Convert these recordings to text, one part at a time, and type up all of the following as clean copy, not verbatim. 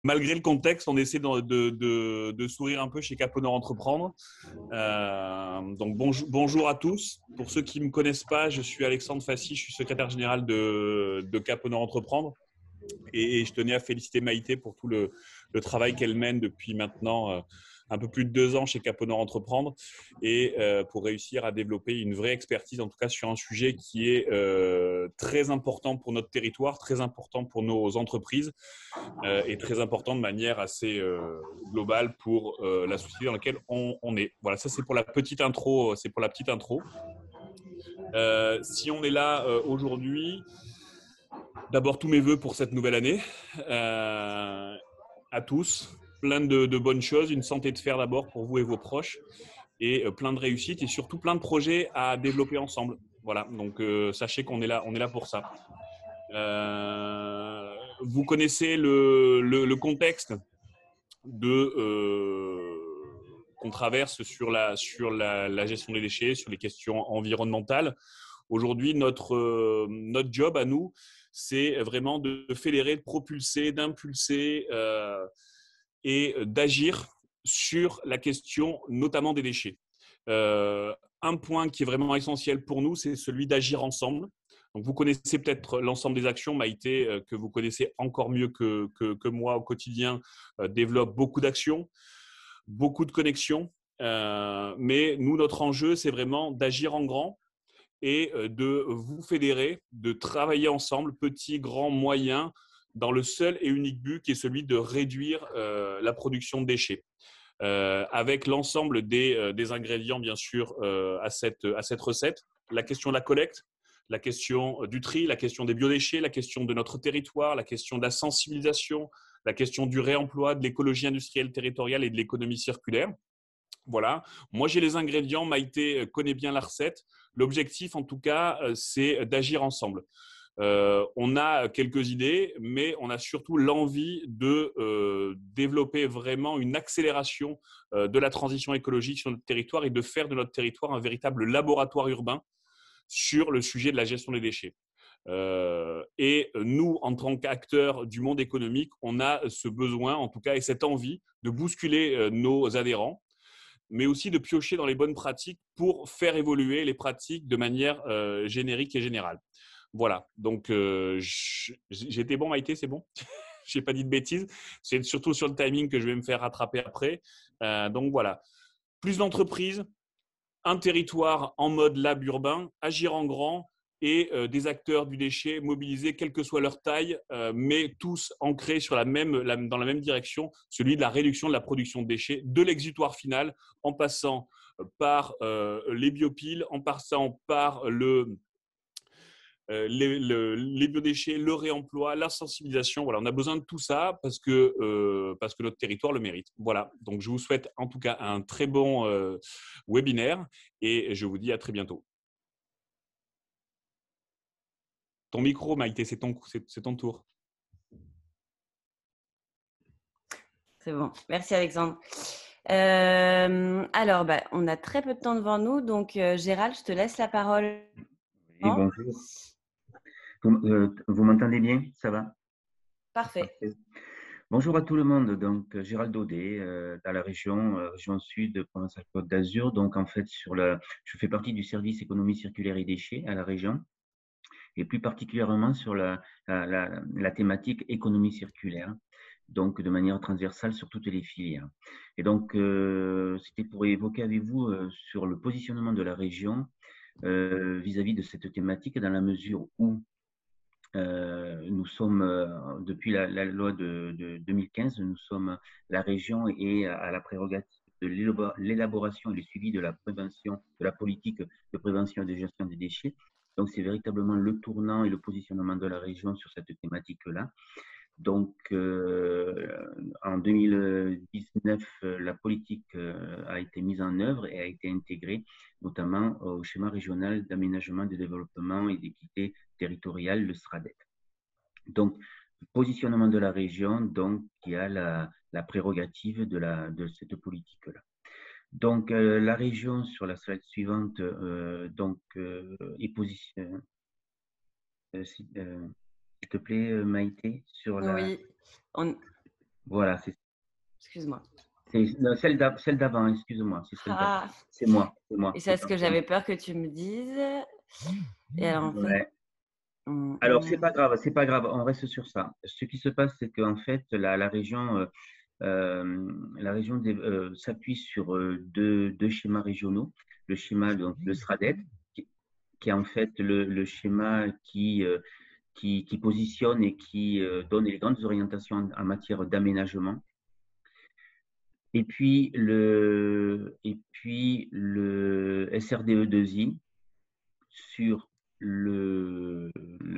malgré le contexte, on essaie de sourire un peu chez Caponor Entreprendre. Donc bonjour à tous. Pour ceux qui ne me connaissent pas, je suis Alexandre Fassi, je suis secrétaire général de Caponor Entreprendre. Et je tenais à féliciter Maïté pour tout le travail qu'elle mène depuis maintenant un peu plus de 2 ans chez Caponor Entreprendre et pour réussir à développer une vraie expertise, en tout cas sur un sujet qui est très important pour notre territoire, très important pour nos entreprises et très important de manière assez globale pour la société dans laquelle on est. Voilà, ça c'est pour la petite intro. C'est pour la petite intro. Si on est là aujourd'hui, d'abord tous mes voeux pour cette nouvelle année à tous. Plein de bonnes choses, une santé de fer d'abord pour vous et vos proches et plein de réussites et surtout plein de projets à développer ensemble. Voilà, donc sachez qu'on est là pour ça. Vous connaissez le contexte qu'on traverse sur la gestion des déchets, sur les questions environnementales. Aujourd'hui, notre job à nous, c'est vraiment de fédérer, de propulser, d'impulser et d'agir sur la question notamment des déchets. Un point qui est vraiment essentiel pour nous, c'est celui d'agir ensemble. Donc, vous connaissez peut-être l'ensemble des actions. Maïté, que vous connaissez encore mieux que moi au quotidien, développe beaucoup d'actions, beaucoup de connexions. Mais nous, notre enjeu, c'est vraiment d'agir en grand et de vous fédérer, de travailler ensemble, petits, grands, moyens, dans le seul et unique but qui est celui de réduire la production de déchets. Avec l'ensemble des ingrédients, bien sûr, à cette recette. La question de la collecte, la question du tri, la question des biodéchets, la question de notre territoire, la question de la sensibilisation, la question du réemploi, de l'écologie industrielle territoriale et de l'économie circulaire. Voilà, moi j'ai les ingrédients, Maïté connaît bien la recette. L'objectif en tout cas, c'est d'agir ensemble. On a quelques idées, mais on a surtout l'envie de développer vraiment une accélération de la transition écologique sur notre territoire et de faire de notre territoire un véritable laboratoire urbain sur le sujet de la gestion des déchets. Et nous, en tant qu'acteurs du monde économique, on a ce besoin, en tout cas, et cette envie de bousculer nos adhérents, mais aussi de piocher dans les bonnes pratiques pour faire évoluer les pratiques de manière générique et générale. Voilà, donc j'ai été bon, Maïté, c'est bon? Je n'ai pas dit de bêtises. C'est surtout sur le timing que je vais me faire rattraper après. Donc voilà, plus d'entreprises, un territoire en mode lab urbain, agir en grand et des acteurs du déchet mobilisés, quelle que soit leur taille, mais tous ancrés sur dans la même direction, celui de la réduction de la production de déchets, de l'exutoire final, en passant par les biopiles, en passant par les biodéchets, le réemploi, la sensibilisation. Voilà, on a besoin de tout ça parce que notre territoire le mérite. Voilà, donc je vous souhaite en tout cas un très bon webinaire et je vous dis à très bientôt. Ton micro, Maïté, c'est ton tour. C'est bon, merci Alexandre. Alors, on a très peu de temps devant nous, donc Gérald, je te laisse la parole. Oui, bonjour. Vous m'entendez bien? Ça va? Parfait. Parfait. Bonjour à tout le monde. Donc, Gérald Daudet, dans la région sud, Provence-Alpes-Côte d'Azur. Donc, en fait, je fais partie du service économie circulaire et déchets à la région, et plus particulièrement sur la thématique économie circulaire, donc de manière transversale sur toutes les filières. Et donc, c'était pour évoquer avec vous sur le positionnement de la région vis-à-vis de cette thématique, dans la mesure où nous sommes, depuis la loi de 2015, nous sommes la région et à la prérogative de l'élaboration et le suivi de la prévention, de la politique de prévention et de gestion des déchets. Donc, c'est véritablement le tournant et le positionnement de la région sur cette thématique-là. Donc, en 2019, la politique a été mise en œuvre et a été intégrée, notamment au schéma régional d'aménagement, de développement et d'équité territoriale, le SRADET. Donc, positionnement de la région, donc, qui a la prérogative de cette politique-là. Donc, la région, sur la slide suivante, est positionnée. S'il te plaît, Maïté, sur la… Oui, Voilà, c'est Excuse-moi. non, celle d'avant, excuse-moi, c'est celle d'avant. Ah, C'est moi, c'est moi. et c'est ce que j'avais peur que tu me dises. Et alors, en fait, Ouais. Alors, c'est pas grave, c'est pas grave, on reste sur ça. Ce qui se passe, c'est qu'en fait, la région, s'appuie sur deux schémas régionaux. Le schéma, donc, le SRADET, qui est en fait le schéma qui positionne et qui donne les grandes orientations en matière d'aménagement. Et puis le SRDE2I sur le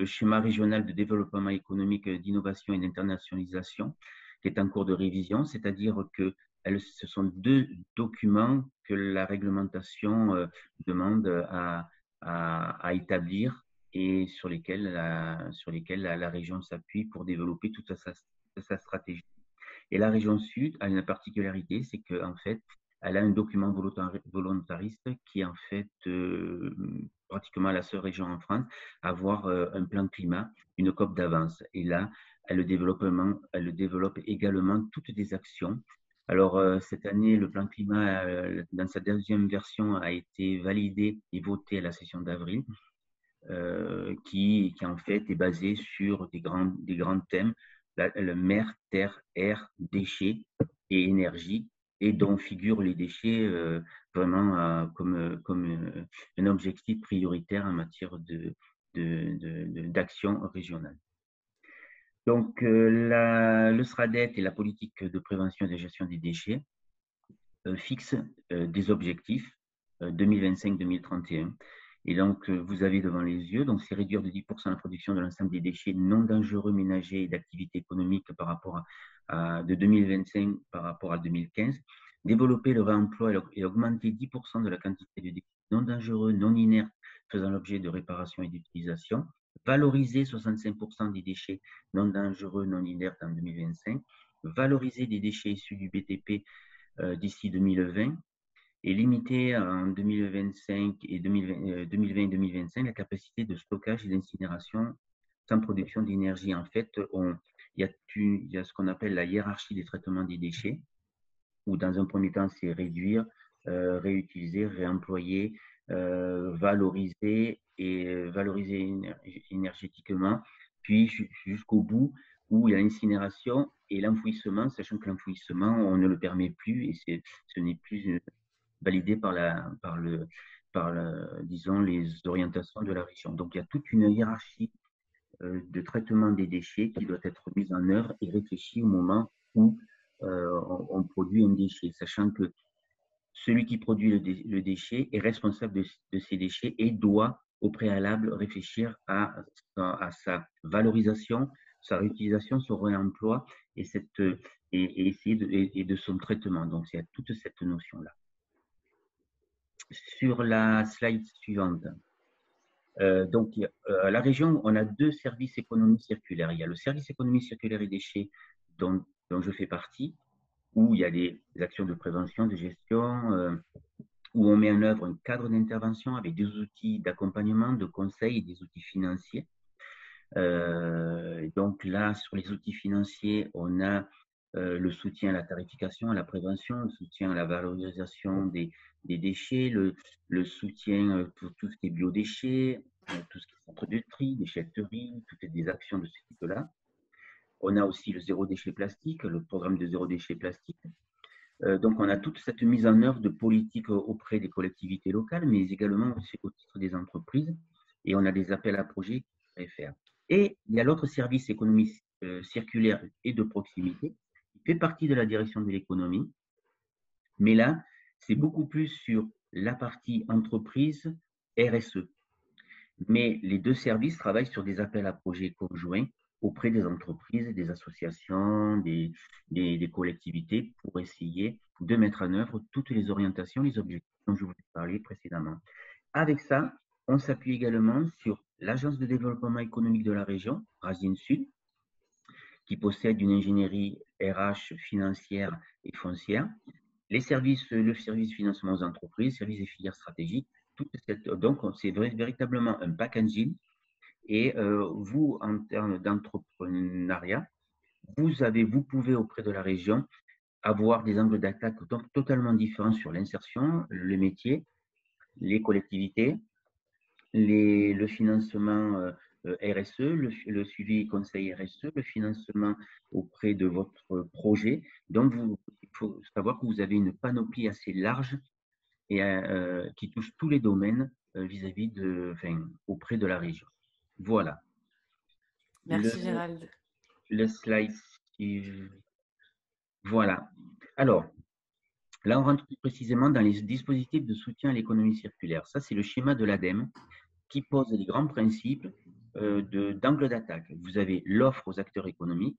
schéma régional de développement économique, d'innovation et d'internationalisation, qui est en cours de révision, c'est-à-dire que ce sont deux documents que la réglementation demande à établir et sur lesquels la région s'appuie pour développer toute sa stratégie. Et la région Sud a une particularité, c'est qu'en fait, elle a un document volontariste qui est en fait pratiquement la seule région en France à avoir un plan climat, une COP d'avance. Et là, elle le développe également toutes des actions. Alors, cette année, le plan climat, dans sa deuxième version, a été validé et voté à la session d'avril, qui en fait est basé sur des grands thèmes, le mer, terre, air, déchets et énergie, et dont figurent les déchets vraiment comme un objectif prioritaire en matière d'action régionale. Donc, le SRADET et la politique de prévention et de gestion des déchets fixent des objectifs 2025-2031. Et donc, vous avez devant les yeux, donc c'est réduire de 10% la production de l'ensemble des déchets non dangereux ménagers et d'activités économiques de 2025 par rapport à 2015, développer le réemploi et augmenter 10% de la quantité de déchets non dangereux, non inertes, faisant l'objet de réparation et d'utilisation, valoriser 65% des déchets non dangereux, non inertes en 2025, valoriser des déchets issus du BTP d'ici 2020, et limiter en 2025 et 2020 et 2025 la capacité de stockage et d'incinération sans production d'énergie. En fait, il y a ce qu'on appelle la hiérarchie des traitements des déchets, où dans un premier temps, c'est réduire, réutiliser, réemployer, valoriser énergétiquement, puis jusqu'au bout où il y a l'incinération et l'enfouissement, sachant que l'enfouissement, on ne le permet plus et ce n'est plus validé disons, les orientations de la région. Donc, il y a toute une hiérarchie de traitement des déchets qui doit être mise en œuvre et réfléchie au moment où on produit un déchet, sachant que celui qui produit le déchet est responsable de ces déchets et doit au préalable réfléchir à sa valorisation, sa réutilisation, son réemploi et essayer de son traitement. Donc, il y a toute cette notion-là. Sur la slide suivante, donc, la région, on a deux services économie circulaire. Il y a le service économie circulaire et déchets dont je fais partie, où il y a des actions de prévention, de gestion, où on met en œuvre un cadre d'intervention avec des outils d'accompagnement, de conseil et des outils financiers. Donc là, sur les outils financiers, on a le soutien à la tarification, à la prévention, le soutien à la valorisation des déchets, le soutien pour tout ce qui est biodéchets, tout ce qui est centre de tri, déchetterie, toutes des actions de ce type-là. On a aussi le zéro déchet plastique, le programme de zéro déchet plastique. Donc, on a toute cette mise en œuvre de politiques auprès des collectivités locales, mais également aussi au titre des entreprises. Et on a des appels à projets qui pourraient faire. Et il y a l'autre service économie circulaire et de proximité, qui fait partie de la direction de l'économie. Mais là, c'est beaucoup plus sur la partie entreprise RSE. Mais les deux services travaillent sur des appels à projets conjoints auprès des entreprises, des associations, des collectivités pour essayer de mettre en œuvre toutes les orientations, les objectifs dont je vous ai parlé précédemment. Avec ça, on s'appuie également sur l'Agence de développement économique de la région, Racine Sud, qui possède une ingénierie RH financière et foncière, le service financement aux entreprises, services et filières stratégiques. Donc, c'est véritablement un packaging. Et vous, en termes d'entrepreneuriat, vous pouvez auprès de la région avoir des angles d'attaque totalement différents sur l'insertion, le métier, les collectivités, le financement RSE, le suivi conseil RSE, le financement auprès de votre projet. Donc, il faut savoir que vous avez une panoplie assez large et qui touche tous les domaines vis-à-vis auprès de la région. Voilà. Le, Merci Gérald. le slide voilà. Alors, là, on rentre plus précisément dans les dispositifs de soutien à l'économie circulaire. Ça, c'est le schéma de l'ADEME qui pose les grands principes d'angle d'attaque. Vous avez l'offre aux acteurs économiques,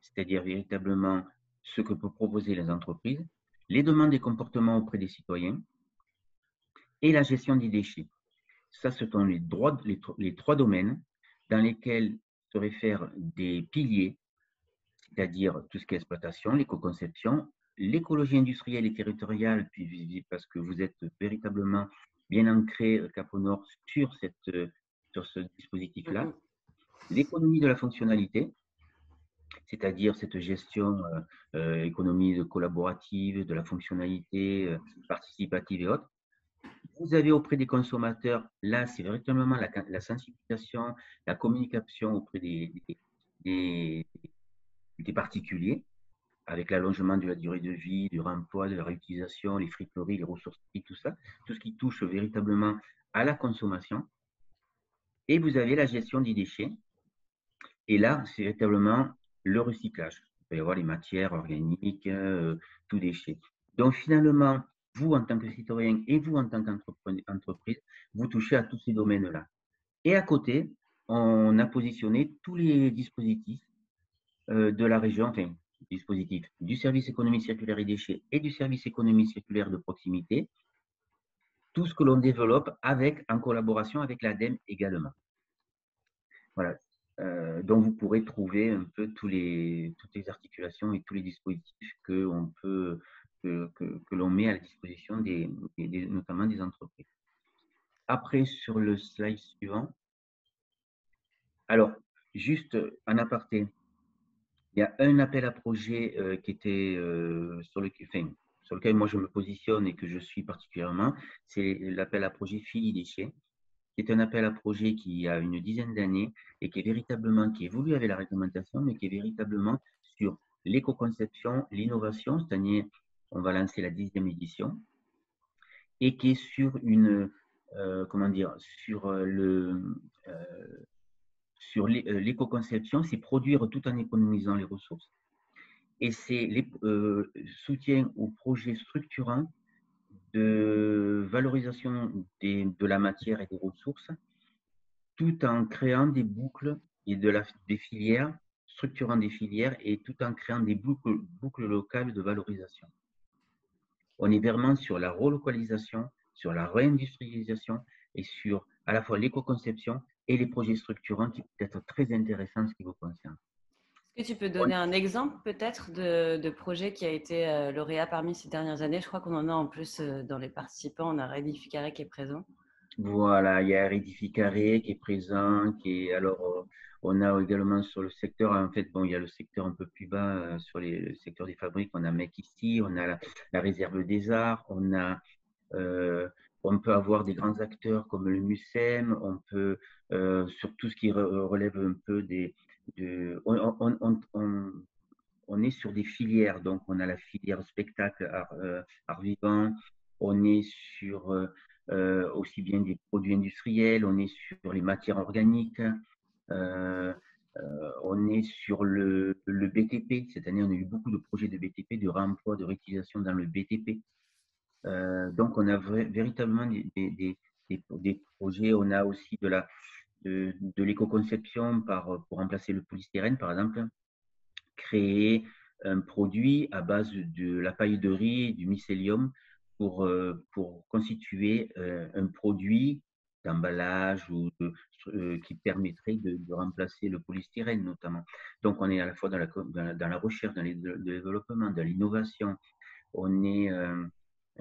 c'est-à-dire véritablement ce que peuvent proposer les entreprises, les demandes et comportements auprès des citoyens et la gestion des déchets. Ça, ce sont les trois domaines dans lesquels se réfèrent des piliers, c'est-à-dire tout ce qui est exploitation, l'éco-conception, l'écologie industrielle et territoriale, parce que vous êtes véritablement bien ancré Cap au Nord sur ce dispositif-là, l'économie de la fonctionnalité, c'est-à-dire cette gestion économie collaborative, de la fonctionnalité participative et autres. Vous avez auprès des consommateurs, là, c'est véritablement la sensibilisation, la communication auprès des particuliers, avec l'allongement de la durée de vie, du remploi, de la réutilisation, les friperies, les ressources, tout ça, tout ce qui touche véritablement à la consommation. Et vous avez la gestion des déchets. Et là, c'est véritablement le recyclage. Il peut y avoir les matières organiques, tout déchet. Donc finalement, vous en tant que citoyen et vous en tant qu'entreprise, vous touchez à tous ces domaines-là. Et à côté, on a positionné tous les dispositifs de la région, enfin, dispositifs du service économie circulaire et déchets et du service économie circulaire de proximité, tout ce que l'on développe en collaboration avec l'ADEME également. Voilà. Donc, vous pourrez trouver un peu toutes les articulations et tous les dispositifs que l'on met à la disposition notamment des entreprises. Après, sur le slide suivant, alors, juste en aparté, il y a un appel à projet qui était sur lequel moi je me positionne et que je suis particulièrement, c'est l'appel à projet Fili Déchets, qui est un appel à projet qui a une dizaine d'années et qui évolue avec la réglementation, mais qui est véritablement sur l'éco-conception, l'innovation, c'est-à-dire on va lancer la 10e édition, et qui est sur sur l'éco-conception, c'est produire tout en économisant les ressources. Et c'est soutien aux projets structurants de valorisation de la matière et des ressources, tout en créant des boucles et des filières, structurant des filières et tout en créant des boucles locales de valorisation. On est vraiment sur la relocalisation, sur la réindustrialisation et sur à la fois l'éco-conception et les projets structurants qui peuvent être très intéressants en ce qui vous concerne. Est-ce que tu peux donner un exemple peut-être de projet qui a été lauréat parmi ces dernières années? Je crois qu'on en a en plus dans les participants. On a Rédificaré qui est présent. Voilà, il y a Rédificaré qui est présent, on a également sur le secteur, en fait, bon, il y a le secteur un peu plus bas, sur le secteur des fabriques, on a MEC ici, on a la réserve des arts, on peut avoir des grands acteurs comme le MUSEM, on peut, sur tout ce qui relève un peu on est sur des filières, donc on a la filière spectacle, art vivant, on est sur aussi bien des produits industriels, on est sur les matières organiques, on est sur le BTP. Cette année, on a eu beaucoup de projets de BTP, de réemploi, de réutilisation dans le BTP. Donc, on a véritablement des projets. On a aussi de l'éco-conception pour remplacer le polystyrène, par exemple. Créer un produit à base de la paille de riz, du mycélium, pour constituer un produit d'emballage qui permettrait de remplacer le polystyrène notamment. Donc, on est à la fois dans la recherche, dans le développement, dans l'innovation.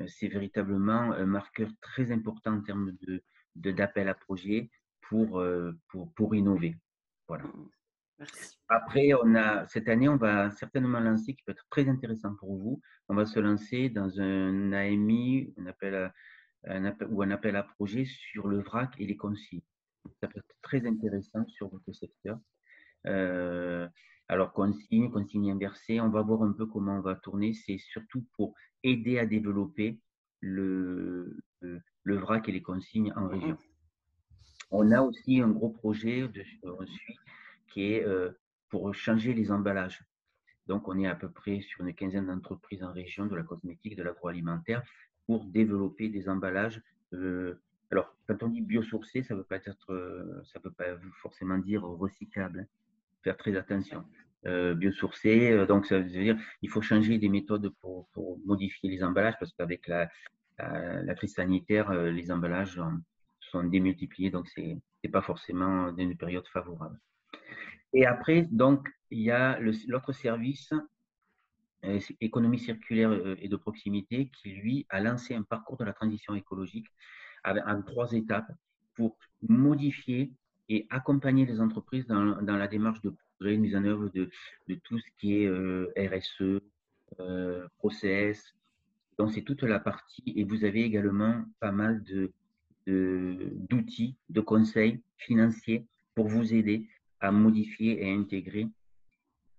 C'est véritablement un marqueur très important en termes d'appel à projet pour innover. Voilà. Merci. Après, cette année, on va certainement lancer, qui peut être très intéressant pour vous, on va se lancer dans un AMI, ou un appel à projet sur le vrac et les consignes. Ça peut être très intéressant sur votre secteur. Alors, consigne inversée, on va voir un peu comment on va tourner. C'est surtout pour aider à développer le vrac et les consignes en région. On a aussi un gros projet qui est pour changer les emballages. Donc, on est à peu près sur une quinzaine d'entreprises en région de la cosmétique, de l'agroalimentaire, pour développer des emballages. Alors, quand on dit biosourcé, ça ne veut pas forcément dire recyclable. Hein. Faire très attention. Biosourcé, donc ça veut dire il faut changer des méthodes pour modifier les emballages, parce qu'avec la crise sanitaire, les emballages sont démultipliés, donc c'est pas forcément dans une période favorable. Et après, donc, il y a l'autre service, économie circulaire et de proximité, qui, lui, a lancé un parcours de la transition écologique en 3 étapes pour modifier et accompagner les entreprises dans la démarche de progrès, mise en œuvre de tout ce qui est RSE, process. Donc, c'est toute la partie, et vous avez également pas mal d'outils, de conseils financiers pour vous aider à modifier et à intégrer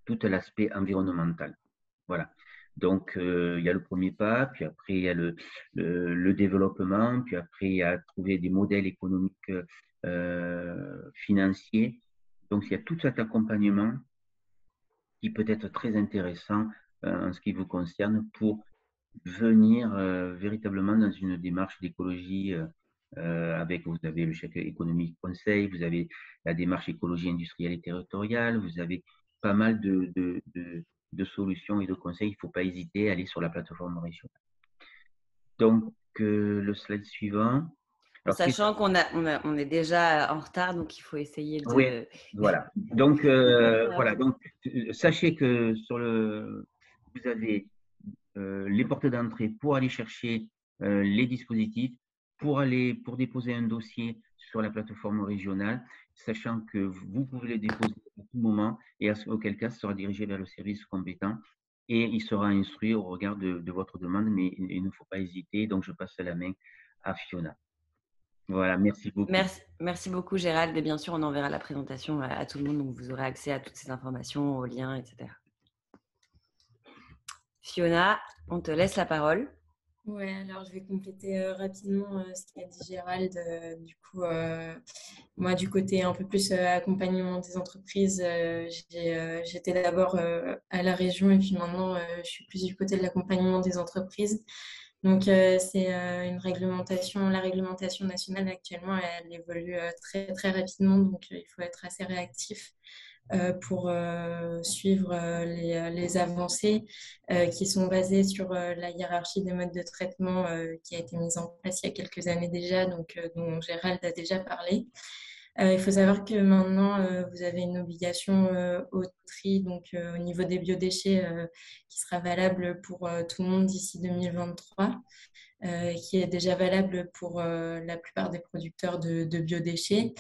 tout l'aspect environnemental. Voilà. Donc, il y a le premier pas, puis après, il y a le développement, puis après, il y a trouver des modèles économiques financiers. Donc, il y a tout cet accompagnement qui peut être très intéressant en ce qui vous concerne pour venir véritablement dans une démarche d'écologie vous avez le chèque économique conseil, vous avez la démarche écologie industrielle et territoriale, vous avez pas mal de solutions et de conseils. Il ne faut pas hésiter à aller sur la plateforme régionale. Donc, le slide suivant. Alors, sachant qu'on est déjà en retard, donc il faut essayer de… Oui, voilà. Donc, voilà. Donc, sachez que vous avez les portes d'entrée pour aller chercher les dispositifs, pour déposer un dossier sur la plateforme régionale, sachant que vous pouvez le déposer à tout moment, et auquel cas, ça sera dirigé vers le service compétent et il sera instruit au regard de votre demande, mais il ne faut pas hésiter. Donc, je passe la main à Fiona. Voilà, merci beaucoup. Merci beaucoup, Gérald. Et bien sûr, on enverra la présentation à tout le monde, donc vous aurez accès à toutes ces informations, aux liens, etc. Fiona, on te laisse la parole. Ouais, alors je vais compléter rapidement ce qu'a dit Gérald. Du coup, moi, du côté un peu plus accompagnement des entreprises, j'étais d'abord à la région et puis maintenant, je suis plus du côté de l'accompagnement des entreprises. Donc, c'est une réglementation. La réglementation nationale actuellement, elle évolue très, très rapidement, donc il faut être assez réactif pour suivre les avancées qui sont basées sur la hiérarchie des modes de traitement qui a été mise en place il y a quelques années déjà, donc dont Gérald a déjà parlé. Il faut savoir que maintenant, vous avez une obligation au tri, donc au niveau des biodéchets, qui sera valable pour tout le monde d'ici 2023. Qui est déjà valable pour la plupart des producteurs de biodéchets.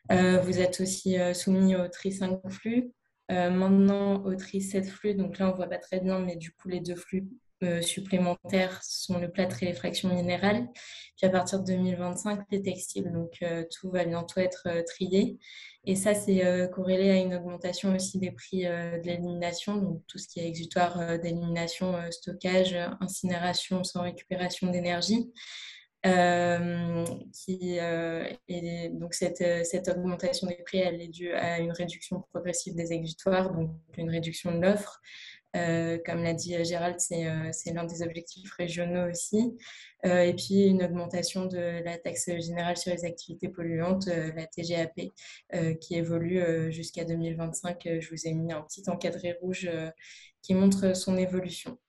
Vous êtes aussi soumis au tri 5 flux. Maintenant, au tri 7 flux, donc là, on ne voit pas très bien, mais du coup, les 2 flux supplémentaires sont le plâtre et les fractions minérales. Puis à partir de 2025, les textiles. Donc, tout va bientôt être trié. Et ça, c'est corrélé à une augmentation aussi des prix de l'élimination, donc tout ce qui est exutoire d'élimination, stockage, incinération sans récupération d'énergie. Et donc cette augmentation des prix, elle est due à une réduction progressive des exutoires, donc une réduction de l'offre. Comme l'a dit Gérald, c'est l'un des objectifs régionaux aussi. Et puis une augmentation de la taxe générale sur les activités polluantes, la TGAP, qui évolue jusqu'à 2025. Je vous ai mis un petit encadré rouge qui montre son évolution.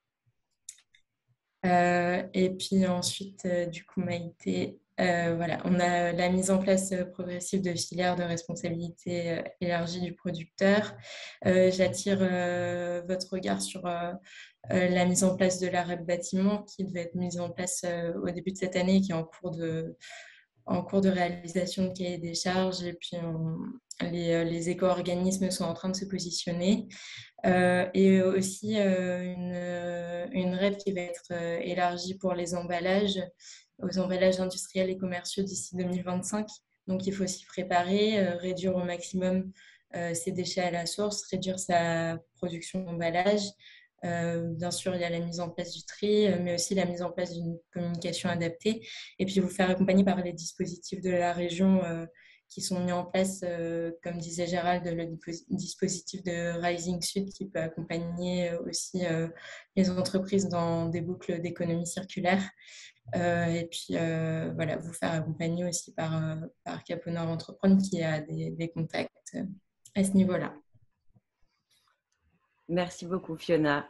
Et puis ensuite, du coup, Maïté, voilà, on a la mise en place progressive de filières de responsabilité élargie du producteur. J'attire votre regard sur la mise en place de la REP bâtiment qui devait être mise en place au début de cette année et qui est en cours de réalisation de cahier des charges. Et puis, les éco-organismes sont en train de se positionner. Et aussi une REP qui va être élargie pour les emballages, aux emballages industriels et commerciaux d'ici 2025. Donc, il faut s'y préparer, réduire au maximum ses déchets à la source, réduire sa production d'emballage. Bien sûr, il y a la mise en place du tri, mais aussi la mise en place d'une communication adaptée. Et puis, vous faire accompagner par les dispositifs de la région qui sont mis en place, comme disait Gérald, le dispositif de Rising Sud qui peut accompagner aussi les entreprises dans des boucles d'économie circulaire. Et puis, voilà, vous faire accompagner aussi par Caponor Entreprendre qui a des contacts à ce niveau-là. Merci beaucoup, Fiona.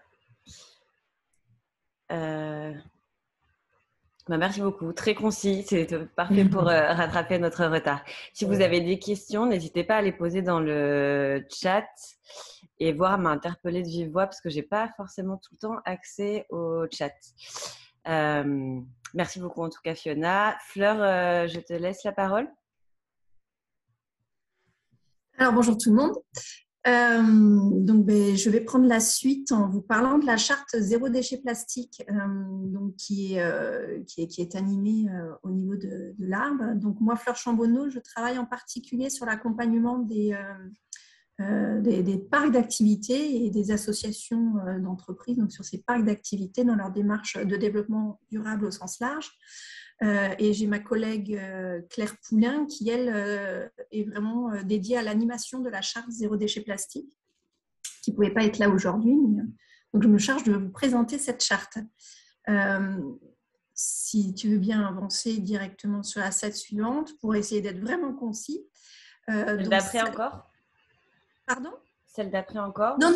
Merci beaucoup. Très concis. C'est parfait pour rattraper notre retard. Si vous avez des questions, n'hésitez pas à les poser dans le chat et voire m'interpeller de vive voix parce que je n'ai pas forcément tout le temps accès au chat. Merci beaucoup en tout cas, Fiona. Fleur, je te laisse la parole. Alors, bonjour tout le monde. Je vais prendre la suite en vous parlant de la charte zéro déchet plastique qui est animée au niveau de l'Arbre. Donc, moi, Fleur Chambonneau, je travaille en particulier sur l'accompagnement des parcs d'activités et des associations d'entreprises, donc sur ces parcs d'activités dans leur démarche de développement durable au sens large. Et j'ai ma collègue Claire Poulain qui, elle, est vraiment dédiée à l'animation de la charte zéro déchet plastique, qui ne pouvait pas être là aujourd'hui. Donc, je me charge de vous présenter cette charte. Si tu veux bien avancer directement sur la slide suivante pour essayer d'être vraiment concis. Celle d'après encore ? Pardon ? Celle d'après encore ? Non,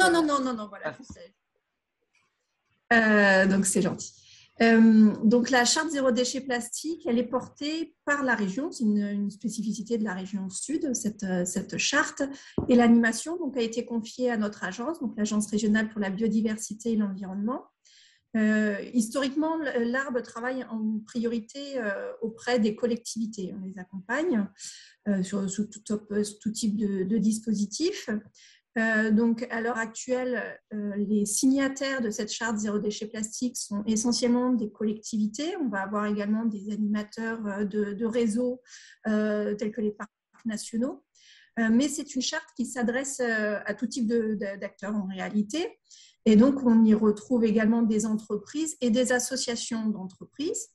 voilà. Donc, c'est gentil. Donc, la charte zéro déchet plastique, elle est portée par la région. C'est une spécificité de la région Sud, cette charte. Et l'animation a été confiée à notre agence, donc l'Agence régionale pour la biodiversité et l'environnement. Historiquement, l'Arbre travaille en priorité auprès des collectivités. On les accompagne sous tout type de dispositif. Donc, à l'heure actuelle, les signataires de cette charte zéro déchet plastique sont essentiellement des collectivités. On va avoir également des animateurs de réseaux tels que les parcs nationaux. Mais c'est une charte qui s'adresse à tout type d'acteurs en réalité. Et donc, on y retrouve également des entreprises et des associations d'entreprises,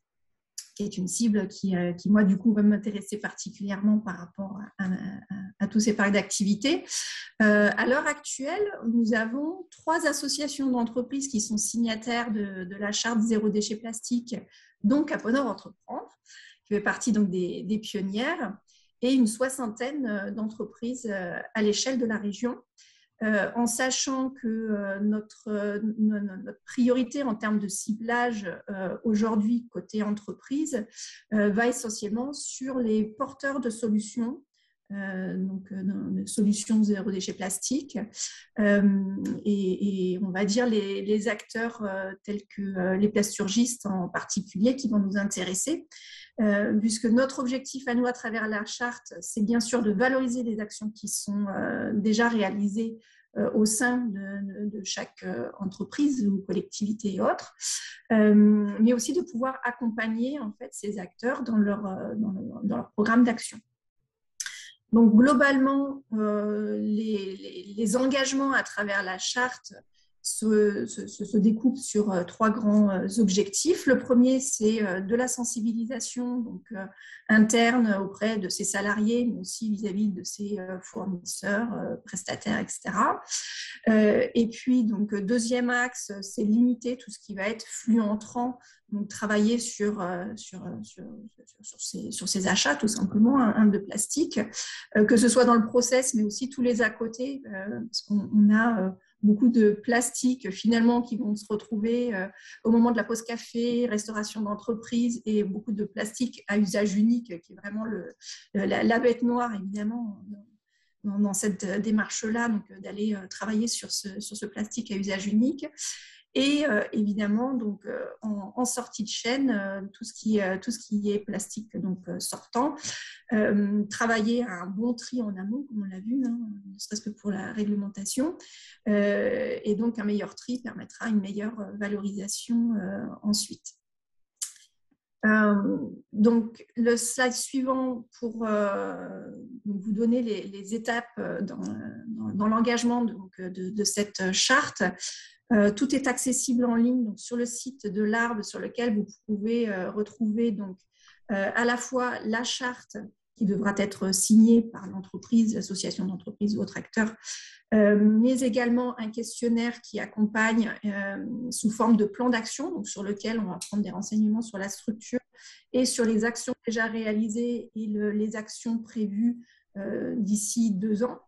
qui est une cible qui moi, du coup, va m'intéresser particulièrement par rapport à tous ces parcs d'activités. À l'heure actuelle, nous avons 3 associations d'entreprises qui sont signataires de la charte zéro déchet plastique, dont Caponor Entreprendre, qui fait partie donc des pionnières, et une 60aine d'entreprises à l'échelle de la région. En sachant que notre priorité en termes de ciblage aujourd'hui côté entreprise va essentiellement sur les porteurs de solutions, de solutions zéro déchet plastique, et on va dire les acteurs tels que les plasturgistes en particulier qui vont nous intéresser, puisque notre objectif à nous à travers la charte, c'est bien sûr de valoriser les actions qui sont déjà réalisées au sein de chaque entreprise ou collectivité et autres, mais aussi de pouvoir accompagner en fait ces acteurs dans leur programme d'action. Donc globalement, les engagements à travers la charte se découpent sur 3 grands objectifs. Le premier, c'est de la sensibilisation interne auprès de ses salariés, mais aussi vis-à-vis de ses fournisseurs, prestataires, etc. Et puis, deuxième axe, c'est limiter tout ce qui va être flux entrant, donc travailler sur ces achats, tout simplement, de plastique, que ce soit dans le process, mais aussi tous les à côté, parce qu'on a beaucoup de plastique finalement qui vont se retrouver au moment de la pause café, restauration d'entreprise, et beaucoup de plastique à usage unique qui est vraiment la bête noire évidemment dans cette démarche-là, donc d'aller travailler sur ce plastique à usage unique. Et évidemment, donc, en sortie de chaîne, tout ce qui est plastique donc, sortant, travailler à un bon tri en amont, comme on l'a vu, hein, ne serait-ce que pour la réglementation. Et donc, un meilleur tri permettra une meilleure valorisation ensuite. Donc, le slide suivant pour donc vous donner les étapes dans l'engagement de cette charte. Tout est accessible en ligne donc, sur le site de l'Arbre, sur lequel vous pouvez retrouver donc, à la fois la charte qui devra être signée par l'entreprise, l'association d'entreprises ou autre acteur, mais également un questionnaire qui accompagne sous forme de plan d'action, donc sur lequel on va prendre des renseignements sur la structure et sur les actions déjà réalisées et les actions prévues d'ici 2 ans.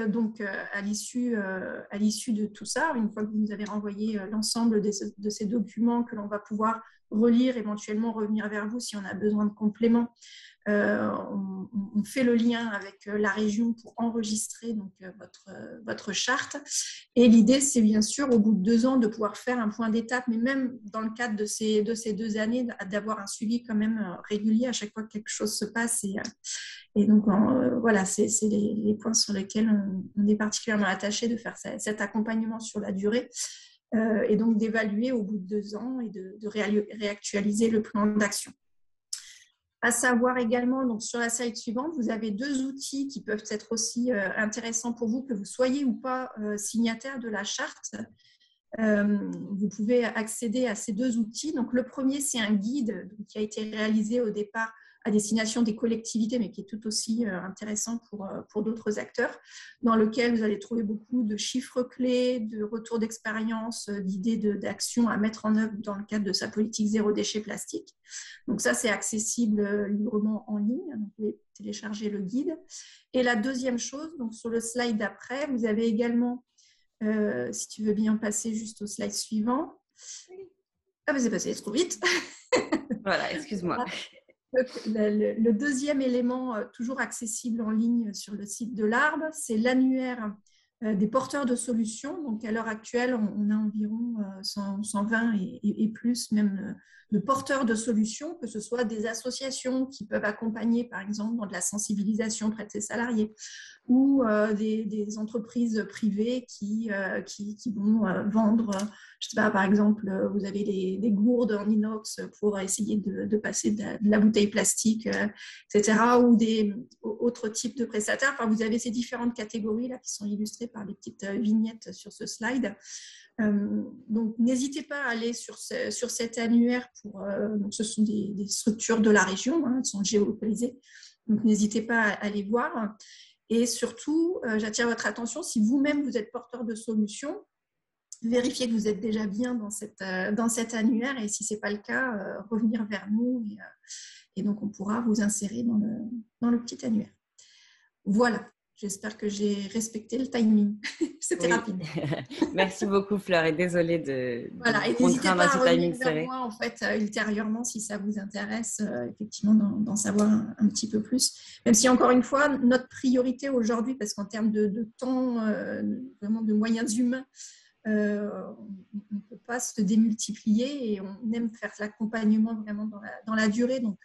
Donc, à l'issue de tout ça, une fois que vous nous avez renvoyé l'ensemble de ces documents que l'on va pouvoir relire, éventuellement revenir vers vous si on a besoin de compléments, on fait le lien avec la région pour enregistrer donc, votre charte. Et l'idée, c'est bien sûr, au bout de 2 ans, de pouvoir faire un point d'étape, mais même dans le cadre de ces 2 années, d'avoir un suivi quand même régulier à chaque fois que quelque chose se passe. Et donc, voilà, c'est les points sur lesquels on est particulièrement attaché de faire cet accompagnement sur la durée et donc d'évaluer au bout de 2 ans et de réactualiser le plan d'action. À savoir également, donc sur la slide suivante, vous avez 2 outils qui peuvent être aussi intéressants pour vous, que vous soyez ou pas signataire de la charte. Vous pouvez accéder à ces 2 outils. Donc, le premier, c'est un guide qui a été réalisé au départ à destination des collectivités, mais qui est tout aussi intéressant pour d'autres acteurs, dans lequel vous allez trouver beaucoup de chiffres clés, de retours d'expérience, d'idées d'actions à mettre en œuvre dans le cadre de sa politique zéro déchet plastique. Donc ça, c'est accessible librement en ligne. Donc, vous pouvez télécharger le guide. Et la deuxième chose, donc sur le slide d'après, vous avez également, si tu veux bien passer juste au slide suivant. Ah, mais c'est passé trop vite. Voilà, excuse-moi. Le deuxième élément, toujours accessible en ligne sur le site de l'Arbre, c'est l'annuaire des porteurs de solutions. Donc, à l'heure actuelle, on a environ 120 et plus même de porteurs de solutions, que ce soit des associations qui peuvent accompagner, par exemple, dans de la sensibilisation auprès de ses salariés, ou des entreprises privées qui vont vendre, je ne sais pas, par exemple, vous avez des gourdes en inox pour essayer de passer de la bouteille plastique, etc., ou des autres types de prestataires. Enfin, vous avez ces différentes catégories là qui sont illustrées par des petites vignettes sur ce slide. Donc, n'hésitez pas à aller sur cet annuaire. Donc, ce sont des structures de la région, hein, elles sont géolocalisées. Donc, n'hésitez pas à aller voir. Et surtout, j'attire votre attention, si vous-même vous êtes porteur de solutions, vérifiez que vous êtes déjà bien dans cet annuaire, et si ce n'est pas le cas, revenir vers nous et donc on pourra vous insérer dans le petit annuaire. Voilà, j'espère que j'ai respecté le timing. C'était rapide. Merci beaucoup Fleur, et désolée de voilà, et n'hésitez pas à revenir vers moi en fait, ultérieurement si ça vous intéresse effectivement d'en savoir un petit peu plus. Même si encore une fois, notre priorité aujourd'hui, parce qu'en termes de temps, vraiment de moyens humains, on ne peut pas se démultiplier et on aime faire l'accompagnement vraiment dans la durée. Donc,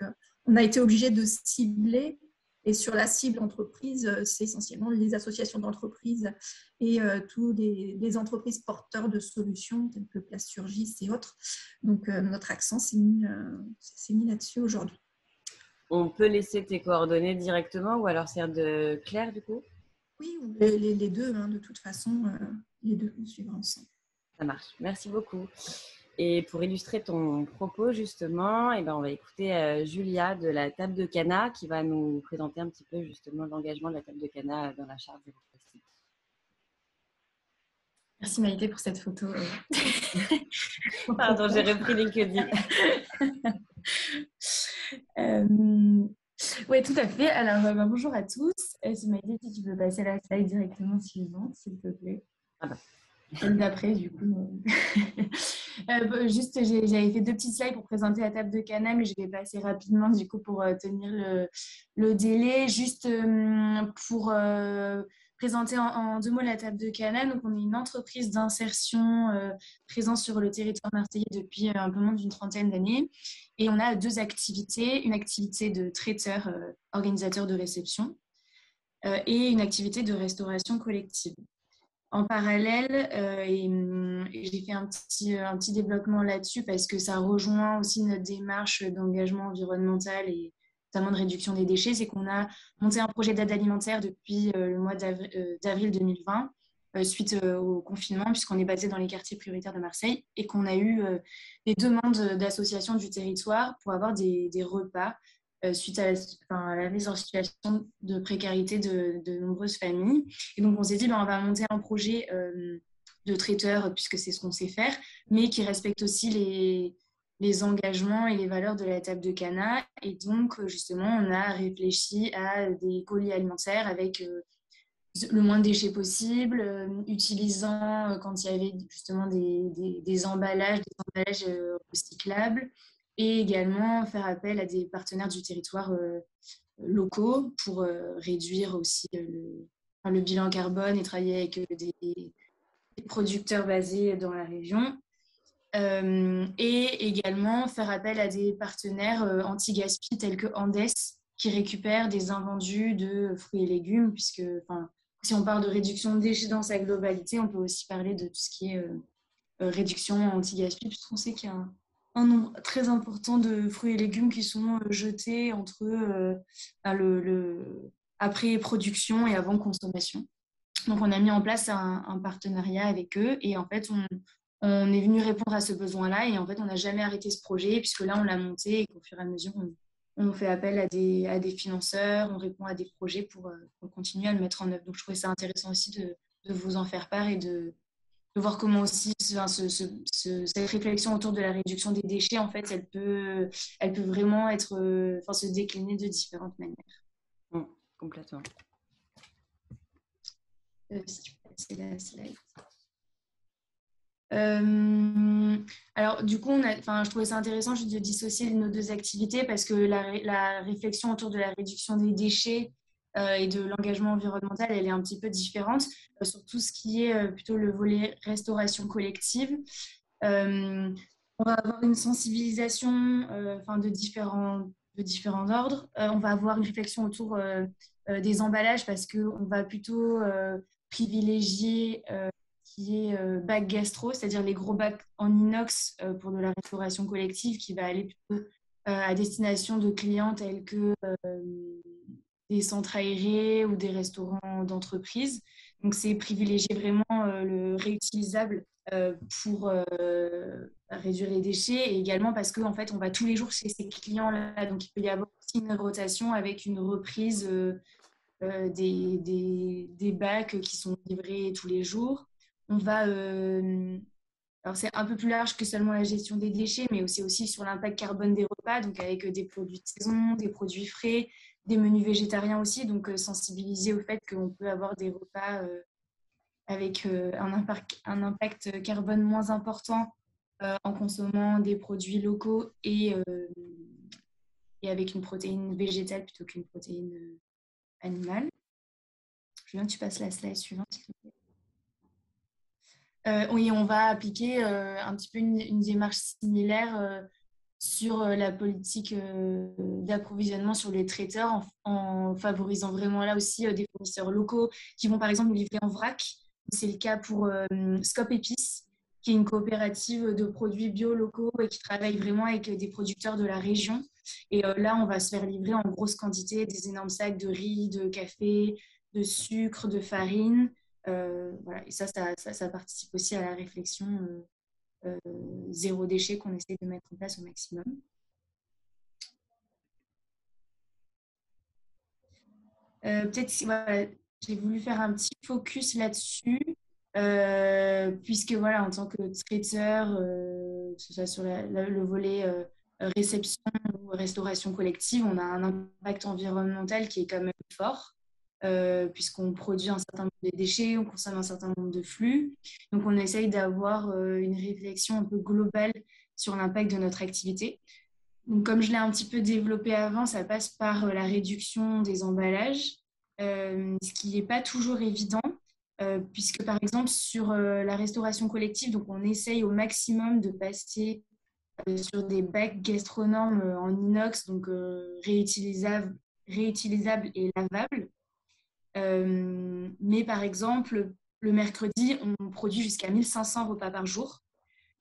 on a été obligé de cibler. Et sur la cible entreprise, c'est essentiellement les associations d'entreprises et tous les entreprises porteurs de solutions telles que Plasturgis et autres. Donc, notre accent s'est mis là-dessus aujourd'hui. On peut laisser tes coordonnées directement ou alors c'est de Claire du coup? Oui, les deux, hein, de toute façon, les deux vont suivre ensemble. Ça marche, merci beaucoup. Et pour illustrer ton propos, justement, on va écouter Julia de la table de Cana qui va nous présenter un petit peu justement l'engagement de la table de Cana dans la charte zéro plastique. Merci Maïté pour cette photo. Pardon, j'ai repris LinkedIn. Oui, tout à fait. Alors, bonjour à tous. C'est Maïté, si tu peux passer la slide directement suivante, s'il te plaît. Ah bah. Celle d'après, du coup. Juste, j'avais fait 2 petits slides pour présenter la table de Cana, mais je vais passer rapidement, du coup, pour tenir le délai. Juste pour présenter en 2 mots la table de Cana. Donc, on est une entreprise d'insertion présente sur le territoire marseillais depuis un peu moins d'une 30aine d'années. Et on a 2 activités, une activité de traiteur, organisateur de réception, et une activité de restauration collective. En parallèle, et j'ai fait un petit développement là-dessus parce que ça rejoint aussi notre démarche d'engagement environnemental et notamment de réduction des déchets, c'est qu'on a monté un projet d'aide alimentaire depuis le mois d'avril 2020, suite au confinement, puisqu'on est basé dans les quartiers prioritaires de Marseille et qu'on a eu des demandes d'associations du territoire pour avoir des repas suite à la mise en situation de précarité de nombreuses familles. Et donc, on s'est dit, on va monter un projet de traiteur, puisque c'est ce qu'on sait faire, mais qui respecte aussi les engagements et les valeurs de la table de Cana. Et donc, justement, on a réfléchi à des colis alimentaires avec le moins de déchets possible, utilisant, quand il y avait justement des emballages recyclables, et également faire appel à des partenaires du territoire locaux pour réduire aussi le bilan carbone et travailler avec des producteurs basés dans la région. Et également faire appel à des partenaires anti-gaspi tels que Andes, qui récupèrent des invendus de fruits et légumes, puisque si on parle de réduction de déchets dans sa globalité, on peut aussi parler de tout ce qui est réduction anti-gaspi, puisqu'on sait qu'il y a un nombre très important de fruits et légumes qui sont jetés entre après production et avant consommation. Donc, on a mis en place un partenariat avec eux et en fait, on est venu répondre à ce besoin-là et en fait, on n'a jamais arrêté ce projet puisque là, on l'a monté et qu'au fur et à mesure, on fait appel à des financeurs, on répond à des projets pour continuer à le mettre en œuvre. Donc, je trouvais ça intéressant aussi de vous en faire part et de voir comment aussi cette réflexion autour de la réduction des déchets, en fait, elle peut vraiment se décliner de différentes manières. Complètement. Si tu peux passer la slide. Alors, du coup, je trouvais ça intéressant juste de dissocier nos 2 activités parce que la réflexion autour de la réduction des déchets et de l'engagement environnemental, elle est un petit peu différente, sur tout ce qui est plutôt le volet restauration collective. On va avoir une sensibilisation de différents ordres. On va avoir une réflexion autour des emballages parce qu'on va plutôt privilégier qui est bac gastro, c'est-à-dire les gros bacs en inox pour de la restauration collective qui va aller plutôt à destination de clients tels que des centres aérés ou des restaurants d'entreprise. Donc, c'est privilégier vraiment le réutilisable pour réduire les déchets et également parce qu'en fait, on va tous les jours chez ces clients-là. Donc, il peut y avoir aussi une rotation avec une reprise des bacs qui sont livrés tous les jours. On va... alors, c'est un peu plus large que seulement la gestion des déchets, mais aussi sur l'impact carbone des repas, donc avec des produits de saison, des produits frais, des menus végétariens aussi, donc sensibiliser au fait qu'on peut avoir des repas avec un impact carbone moins important en consommant des produits locaux et avec une protéine végétale plutôt qu'une protéine animale. Je veux bien que tu passes la slide suivante, s'il te plaît. Oui, on va appliquer un petit peu une démarche similaire sur la politique d'approvisionnement sur les traiteurs en favorisant vraiment là aussi des fournisseurs locaux qui vont par exemple nous livrer en vrac. C'est le cas pour Scope Épices, qui est une coopérative de produits bio locaux et qui travaille vraiment avec des producteurs de la région. Et là, on va se faire livrer en grosse quantité des énormes sacs de riz, de café, de sucre, de farine. Voilà. Et ça participe aussi à la réflexion zéro déchet qu'on essaie de mettre en place au maximum. Peut-être, voilà, j'ai voulu faire un petit focus là-dessus, puisque voilà, en tant que traiteur, que ce soit sur le volet réception ou restauration collective, on a un impact environnemental qui est quand même fort. Puisqu'on produit un certain nombre de déchets, on consomme un certain nombre de flux. Donc, on essaye d'avoir une réflexion un peu globale sur l'impact de notre activité. Donc, comme je l'ai un petit peu développé avant, ça passe par la réduction des emballages, ce qui n'est pas toujours évident, puisque par exemple sur la restauration collective, donc on essaye au maximum de passer sur des bacs gastronomes en inox, donc réutilisables et lavables. Mais par exemple, le mercredi, on produit jusqu'à 1500 repas par jour.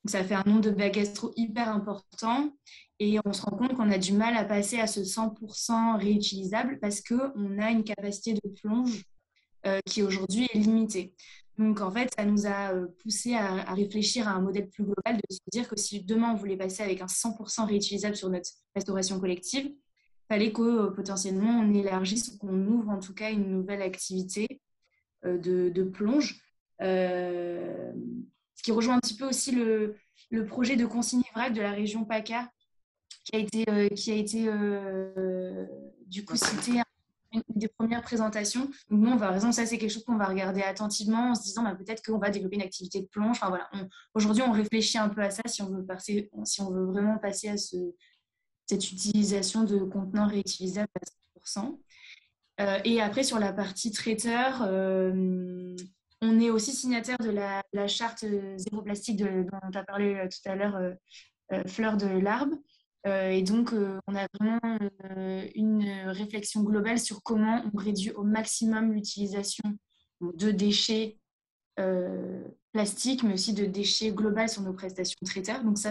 Donc ça fait un nombre de bacs gastro hyper important. Et on se rend compte qu'on a du mal à passer à ce 100% réutilisable parce qu'on a une capacité de plonge qui aujourd'hui est limitée. Donc en fait, ça nous a poussé à réfléchir à un modèle plus global, de se dire que si demain on voulait passer avec un 100% réutilisable sur notre restauration collective, il fallait que potentiellement on élargisse ou qu'on ouvre en tout cas une nouvelle activité de plonge. Ce qui rejoint un petit peu aussi le projet de consigne vrac de la région PACA qui a été du coup cité à une des premières présentations. Donc nous, ça c'est quelque chose qu'on va regarder attentivement en se disant peut-être qu'on va développer une activité de plonge. Enfin, voilà, aujourd'hui, on réfléchit un peu à ça si on veut vraiment passer à cette utilisation de contenants réutilisables à 100%. Et après, sur la partie traiteur, on est aussi signataire de la charte zéro plastique dont tu as parlé tout à l'heure, Fleur de l'Arbre. Et donc, on a vraiment une réflexion globale sur comment on réduit au maximum l'utilisation de déchets plastiques, mais aussi de déchets globaux sur nos prestations de traiteurs. Donc ça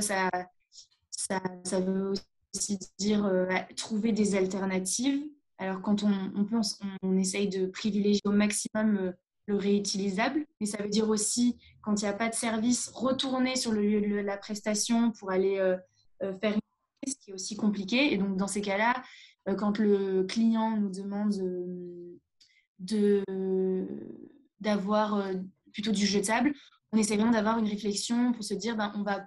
veut aussi dire trouver des alternatives. Alors, quand on essaye de privilégier au maximum le réutilisable, mais ça veut dire aussi, quand il n'y a pas de service, retourner sur le lieu de la prestation pour aller faire une ce qui est aussi compliqué. Et donc, dans ces cas-là, quand le client nous demande d'avoir plutôt du jetable, on essaie vraiment d'avoir une réflexion pour se dire on va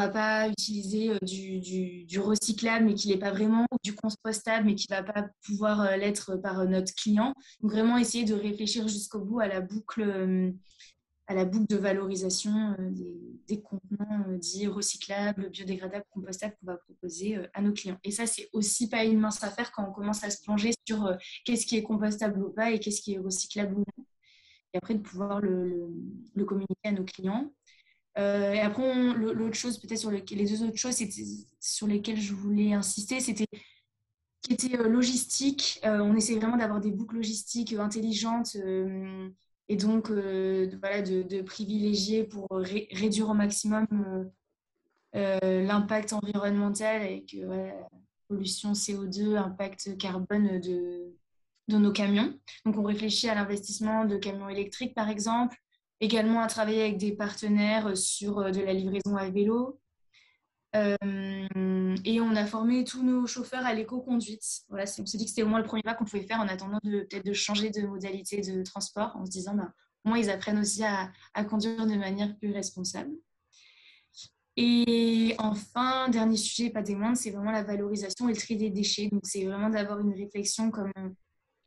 pas utiliser du recyclable mais qui n'est pas vraiment, ou du compostable mais qui ne va pas pouvoir l'être par notre client. Donc, vraiment essayer de réfléchir jusqu'au bout à la boucle de valorisation des contenants dits recyclables, biodégradables, compostables qu'on va proposer à nos clients. Et ça, c'est aussi pas une mince affaire quand on commence à se plonger sur qu'est-ce qui est compostable ou pas et qu'est-ce qui est recyclable ou non. Et après, de pouvoir le communiquer à nos clients. Et après, l'autre chose, peut-être sur les deux autres choses sur lesquelles je voulais insister, qui était logistique. On essaie vraiment d'avoir des boucles logistiques intelligentes et donc de privilégier pour réduire au maximum l'impact environnemental avec la pollution CO2, impact carbone de nos camions. Donc on réfléchit à l'investissement de camions électriques par exemple, également à travailler avec des partenaires sur de la livraison à vélo. Et on a formé tous nos chauffeurs à l'éco-conduite. Voilà, on s'est dit que c'était au moins le premier pas qu'on pouvait faire en attendant peut-être de changer de modalité de transport, en se disant au moins ils apprennent aussi à conduire de manière plus responsable. Et enfin, dernier sujet, pas des moindres, c'est vraiment la valorisation et le tri des déchets. Donc c'est vraiment d'avoir une réflexion, comme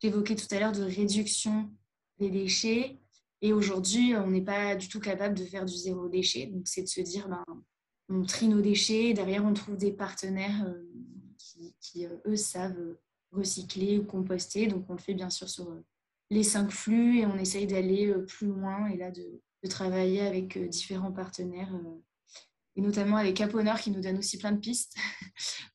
j'évoquais tout à l'heure, de réduction des déchets. Et aujourd'hui, on n'est pas du tout capable de faire du zéro déchet. Donc c'est de se dire on trie nos déchets, derrière on trouve des partenaires qui eux, savent recycler ou composter. Donc on le fait bien sûr sur les 5 flux et on essaye d'aller plus loin et là de travailler avec différents partenaires et notamment avec Cap Honor qui nous donne aussi plein de pistes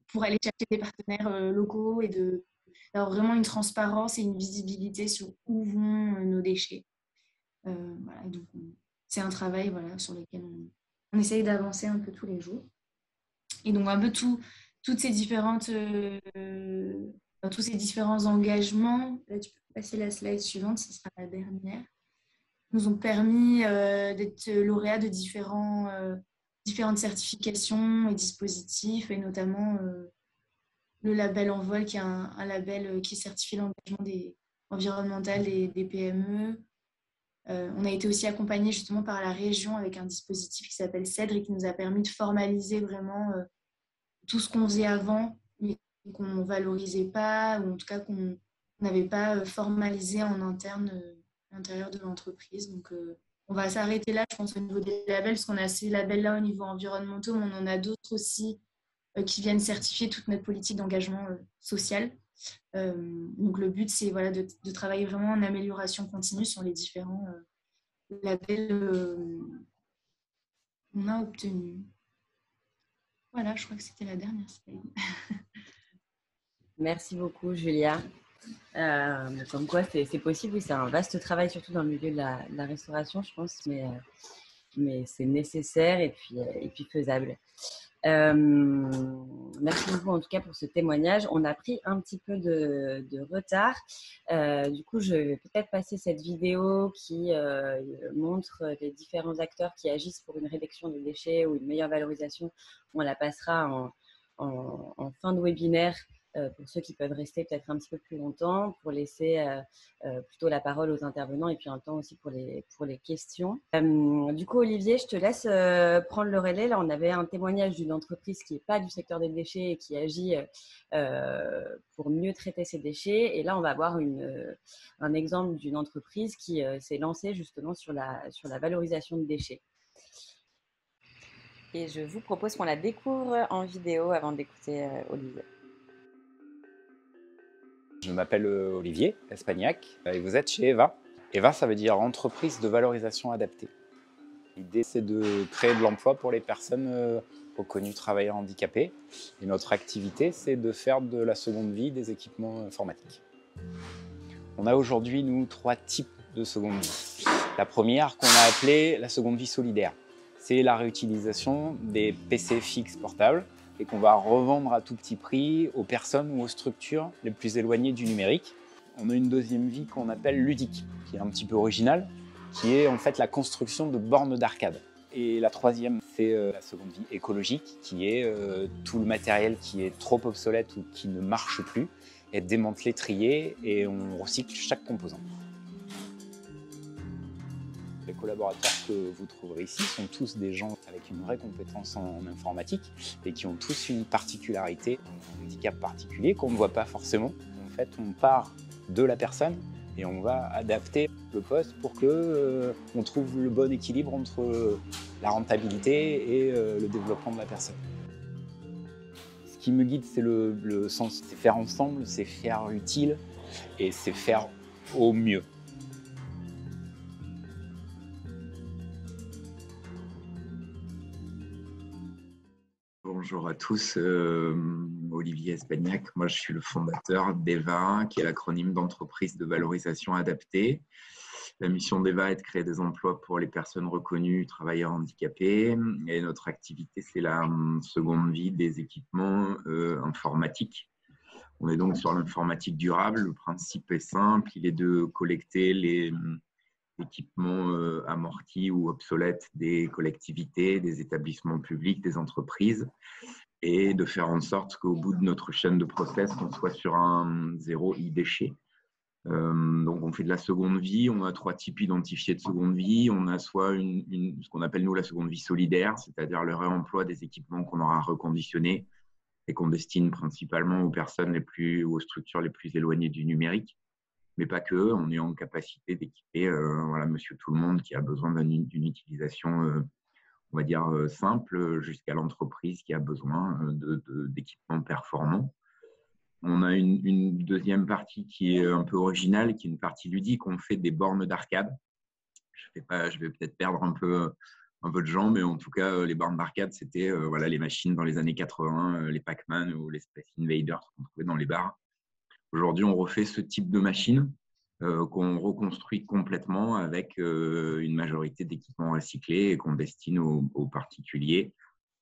pour aller chercher des partenaires locaux et d'avoir vraiment une transparence et une visibilité sur où vont nos déchets. Voilà, donc c'est un travail sur lequel on essaye d'avancer un peu tous les jours. Et donc, un peu tous ces différents engagements, là, tu peux passer la slide suivante, ce sera la dernière, nous ont permis d'être lauréats de différentes certifications et dispositifs, et notamment le label Envol, qui est un label qui certifie l'engagement environnemental des PME. On a été aussi accompagné justement par la région avec un dispositif qui s'appelle CEDRE et qui nous a permis de formaliser vraiment tout ce qu'on faisait avant, mais qu'on ne valorisait pas, ou en tout cas qu'on n'avait pas formalisé en interne à l'intérieur de l'entreprise. Donc, on va s'arrêter là, je pense, au niveau des labels, parce qu'on a ces labels-là au niveau environnemental, mais on en a d'autres aussi qui viennent certifier toute notre politique d'engagement social. Donc le but, c'est voilà, de travailler vraiment en amélioration continue sur les différents labels qu'on a obtenus. Voilà, je crois que c'était la dernière slide. Merci beaucoup, Julia. Comme quoi, c'est possible. Oui, c'est un vaste travail, surtout dans le milieu de la restauration, je pense, mais c'est nécessaire et puis faisable. Merci beaucoup en tout cas pour ce témoignage. On a pris un petit peu de retard. Du coup, je vais peut-être passer cette vidéo qui montre les différents acteurs qui agissent pour une réduction des déchets ou une meilleure valorisation. On la passera en fin de webinaire pour ceux qui peuvent rester peut-être un petit peu plus longtemps, pour laisser plutôt la parole aux intervenants et puis un temps aussi pour les questions. Du coup, Olivier, je te laisse prendre le relais. Là, on avait un témoignage d'une entreprise qui n'est pas du secteur des déchets et qui agit pour mieux traiter ses déchets. Et là, on va voir un exemple d'une entreprise qui s'est lancée justement sur la valorisation de déchets. Et je vous propose qu'on la découvre en vidéo avant d'écouter Olivier. Je m'appelle Olivier Espagnac et vous êtes chez EVA. EVA, ça veut dire entreprise de valorisation adaptée. L'idée, c'est de créer de l'emploi pour les personnes reconnues travailleurs handicapés. Et notre activité, c'est de faire de la seconde vie des équipements informatiques. On a aujourd'hui, nous, 3 types de seconde vie. La première, qu'on a appelée la seconde vie solidaire. C'est la réutilisation des PC fixes portables et qu'on va revendre à tout petit prix aux personnes ou aux structures les plus éloignées du numérique. On a une deuxième vie qu'on appelle ludique, qui est un petit peu originale, qui est en fait la construction de bornes d'arcade. Et la troisième, c'est la seconde vie écologique, qui est tout le matériel qui est trop obsolète ou qui ne marche plus, est démantelé, trié, et on recycle chaque composant. Les collaborateurs que vous trouverez ici sont tous des gens avec une vraie compétence en informatique et qui ont tous une particularité, un handicap particulier qu'on ne voit pas forcément. En fait, on part de la personne et on va adapter le poste pour qu'on trouve le bon équilibre entre la rentabilité et le développement de la personne. Ce qui me guide, c'est le sens, c'est faire ensemble, c'est faire utile et c'est faire au mieux. Bonjour à tous, Olivier Espagnac. Moi, je suis le fondateur d'EVA, qui est l'acronyme d'entreprise de valorisation adaptée. La mission d'EVA est de créer des emplois pour les personnes reconnues, travailleurs handicapés. Et notre activité, c'est la seconde vie des équipements informatiques. On est donc sur l'informatique durable. Le principe est simple, il est de collecter les équipements amortis ou obsolètes des collectivités, des établissements publics, des entreprises, et de faire en sorte qu'au bout de notre chaîne de process, on soit sur un zéro e-déchet. Donc, on fait de la seconde vie. On a 3 types identifiés de seconde vie. On a soit ce qu'on appelle, nous, la seconde vie solidaire, c'est-à-dire le réemploi des équipements qu'on aura reconditionnés et qu'on destine principalement aux personnes ou aux structures les plus éloignées du numérique. Mais pas que, on est en capacité d'équiper monsieur tout le monde qui a besoin d'une utilisation, on va dire, simple, jusqu'à l'entreprise qui a besoin d'équipements performants. On a une deuxième partie qui est un peu originale, qui est une partie ludique. On fait des bornes d'arcade. Je vais peut-être perdre un peu de gens, mais en tout cas, les bornes d'arcade, c'était les machines dans les années 80, les Pac-Man ou les Space Invaders qu'on trouvait dans les bars. Aujourd'hui, on refait ce type de machine qu'on reconstruit complètement avec une majorité d'équipements recyclés et qu'on destine aux particuliers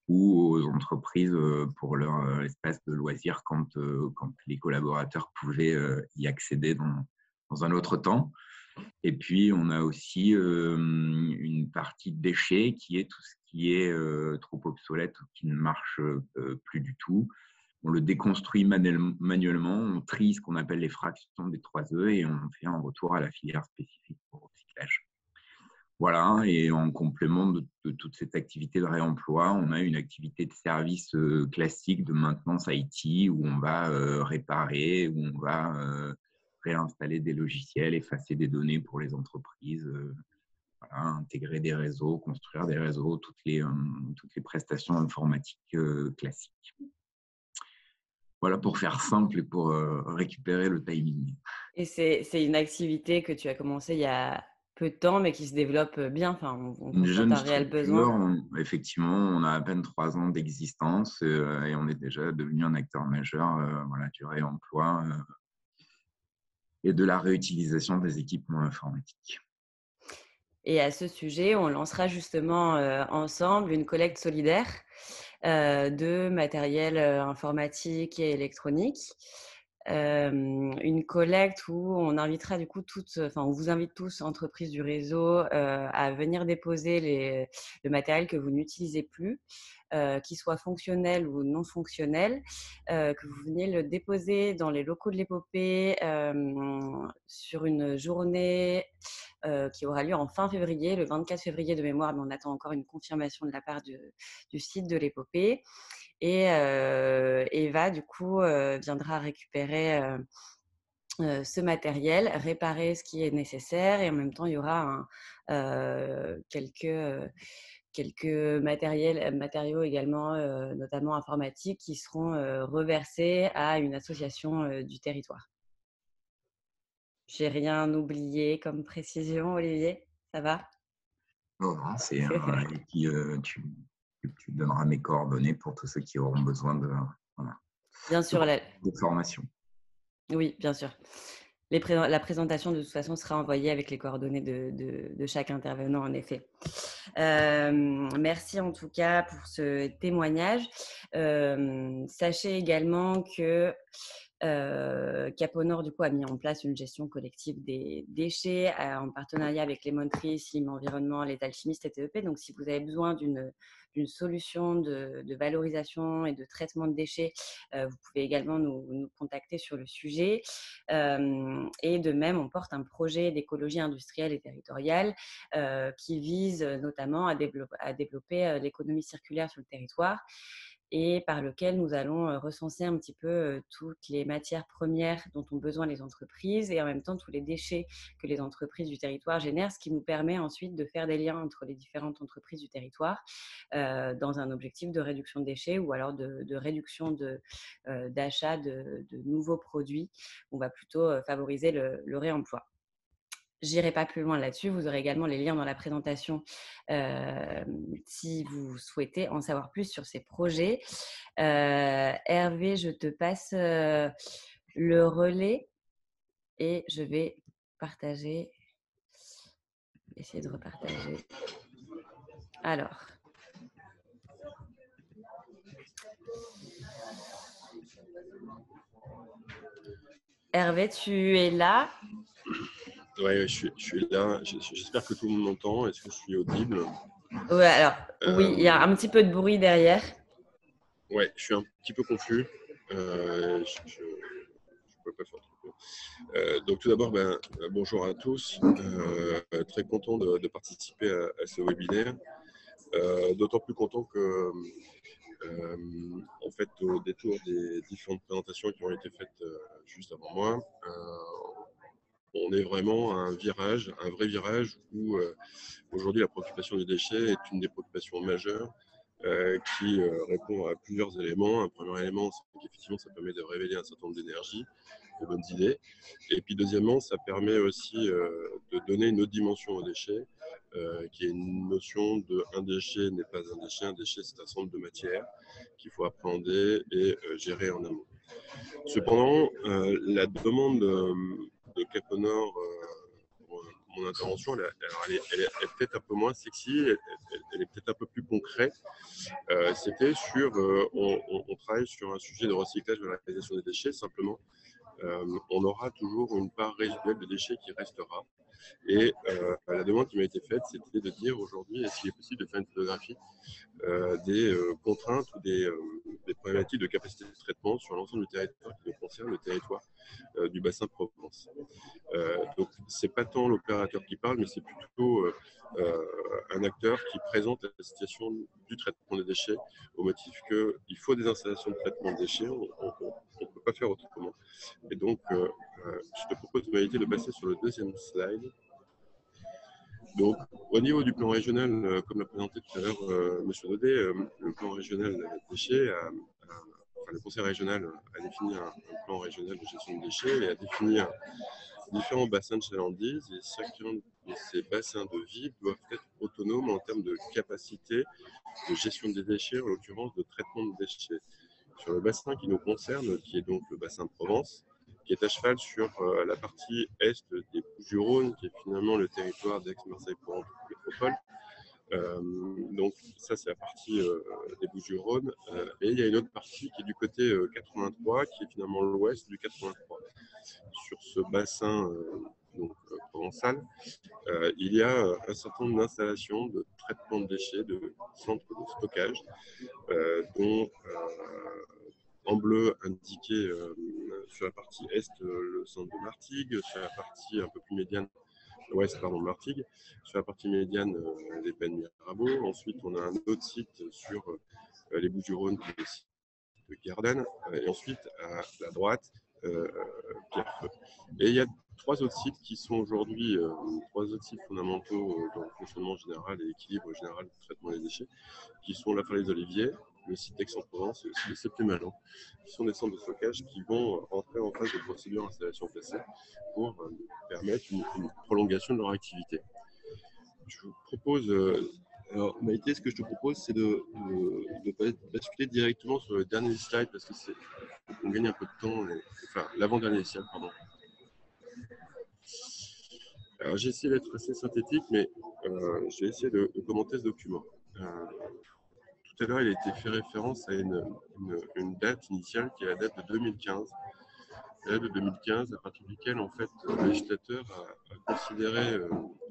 ou aux entreprises pour leur espace de loisirs quand les collaborateurs pouvaient y accéder dans un autre temps. Et puis, on a aussi une partie de déchets qui est tout ce qui est trop obsolète ou qui ne marche plus du tout. On le déconstruit manuellement, on trie ce qu'on appelle les fractions des 3 œufs et on fait un retour à la filière spécifique pour recyclage. Voilà, et en complément de toute cette activité de réemploi, on a une activité de service classique de maintenance IT où on va réparer, où on va réinstaller des logiciels, effacer des données pour les entreprises, intégrer des réseaux, construire des réseaux, toutes les prestations informatiques classiques. Voilà pour faire simple et pour récupérer le timing. Et c'est une activité que tu as commencé il y a peu de temps, mais qui se développe bien. Enfin, on Une constate jeune un réel besoin. structure, effectivement, on a à peine 3 ans d'existence et on est déjà devenu un acteur majeur voilà, du réemploi et de la réutilisation des équipements informatiques. Et à ce sujet, on lancera justement ensemble une collecte solidaire de matériel informatique et électronique. Une collecte où on invitera du coup on vous invite tous, entreprises du réseau, à venir déposer le matériel que vous n'utilisez plus, qu'il soit fonctionnel ou non fonctionnel, que vous veniez le déposer dans les locaux de l'épopée sur une journée qui aura lieu en fin février, le 24 février de mémoire, mais on attend encore une confirmation de la part du site de l'épopée. Et Eva, du coup, viendra récupérer ce matériel, réparer ce qui est nécessaire, et en même temps, il y aura quelques matériaux également, notamment informatiques, qui seront reversés à une association du territoire. J'ai rien oublié comme précision, Olivier? Ça va? Non, c'est et puis tu donneras mes coordonnées pour tous ceux qui auront besoin de, voilà, Bien sûr, de formation. oui, bien sûr. La présentation, de toute façon, sera envoyée avec les coordonnées de chaque intervenant, en effet. Merci en tout cas pour ce témoignage. Sachez également que Caponor, du coup, a mis en place une gestion collective des déchets en partenariat avec les Montree, Sim Environnement, les alchimistes et TEP. Donc, si vous avez besoin d'une solution de valorisation et de traitement de déchets, vous pouvez également nous contacter sur le sujet. Et de même, on porte un projet d'écologie industrielle et territoriale qui vise notamment à développer l'économie circulaire sur le territoire, et par lequel nous allons recenser un petit peu toutes les matières premières dont ont besoin les entreprises, et en même temps tous les déchets que les entreprises du territoire génèrent, ce qui nous permet ensuite de faire des liens entre les différentes entreprises du territoire dans un objectif de réduction de déchets, ou alors de réduction d'achat de nouveaux produits. On va plutôt favoriser le réemploi. J'irai pas plus loin là-dessus. Vous aurez également les liens dans la présentation si vous souhaitez en savoir plus sur ces projets. Hervé, je te passe le relais et je vais essayer de repartager. Alors, Hervé, tu es là? Oui, je suis là. J'espère que tout le monde m'entend. Est-ce que je suis audible? Ouais, alors, oui, il y a un petit peu de bruit derrière. Oui, je suis un petit peu confus. Je ne peux pas faire trop. Donc tout d'abord, bonjour à tous. Très content de participer à ce webinaire. D'autant plus content que, en fait, au détour des différentes présentations qui ont été faites juste avant moi, on est vraiment à un vrai virage où aujourd'hui la préoccupation des déchets est une des préoccupations majeures qui répond à plusieurs éléments. Un premier élément, c'est qu'effectivement ça permet de révéler un certain nombre d'énergies, de bonnes idées. Et puis deuxièmement, ça permet aussi de donner une autre dimension aux déchets, qui est une notion de un déchet n'est pas un déchet c'est un ensemble de matières qu'il faut appréhender et gérer en amont. Cependant, la demande de Caponor pour mon intervention, elle est peut-être un peu moins sexy, elle est peut-être un peu plus concrète. C'était sur, on travaille sur un sujet de recyclage et de valorisation des déchets. Simplement, on aura toujours une part résiduelle de déchets qui restera. Et la demande qui m'a été faite, c'était de dire aujourd'hui, est-ce qu'il est possible de faire une photographie des contraintes ou des problématiques de capacité de traitement sur l'ensemble du territoire qui concerne le territoire du bassin de Provence. Donc, ce n'est pas tant l'opérateur qui parle, mais c'est plutôt un acteur qui présente la situation du traitement des déchets au motif qu'il faut des installations de traitement de déchets, on ne peut pas faire autrement. Et donc, je te propose de passer sur le deuxième slide. Donc, au niveau du plan régional, comme l'a présenté tout à l'heure M. Naudet, le plan régional déchets le conseil régional a défini un plan régional de gestion de déchets et a défini différents bassins de chalandise, et chacun de ces bassins de vie doivent être autonomes en termes de capacité de gestion des déchets, en l'occurrence de traitement de déchets. Sur le bassin qui nous concerne, qui est donc le bassin de Provence, qui est à cheval sur la partie est des Bouches-du-Rhône, qui est finalement le territoire d'Aix-Marseille-Provence métropole. Donc ça, c'est la partie des Bouches-du-Rhône. Et il y a une autre partie qui est du côté 83, qui est finalement l'ouest du 83. Sur ce bassin provençal, il y a un certain nombre d'installations de traitement de déchets, de centres de stockage, dont en bleu indiqué sur la partie est le centre de Martigues, sur la partie un peu plus médiane, ouest, pardon, Martigues, sur la partie médiane les Pennes Mirabeau. Ensuite, on a un autre site sur les Bouches-du-Rhône, qui est le site de Gardanne, et ensuite à la droite, Pierrefeu. Et il y a trois autres sites qui sont aujourd'hui trois autres sites fondamentaux dans le fonctionnement général et l'équilibre général du traitement des déchets, qui sont la Falaise d'Olivier, le site d'Aix-en-Provence et aussi le Septimémallon, qui sont des centres de stockage qui vont entrer en phase de procédure d'installation classée pour permettre une prolongation de leur activité. Je vous propose, alors Maïté, ce que je te propose, c'est de basculer directement sur le dernier slide parce que c'est on gagne un peu de temps, enfin l'avant-dernier slide, pardon. Alors j'ai essayé d'être assez synthétique, mais j'ai essayé de commenter ce document. Tout à l'heure, il a été fait référence à une date initiale qui est la date de 2015. La date de 2015, à partir duquel en fait, le législateur a considéré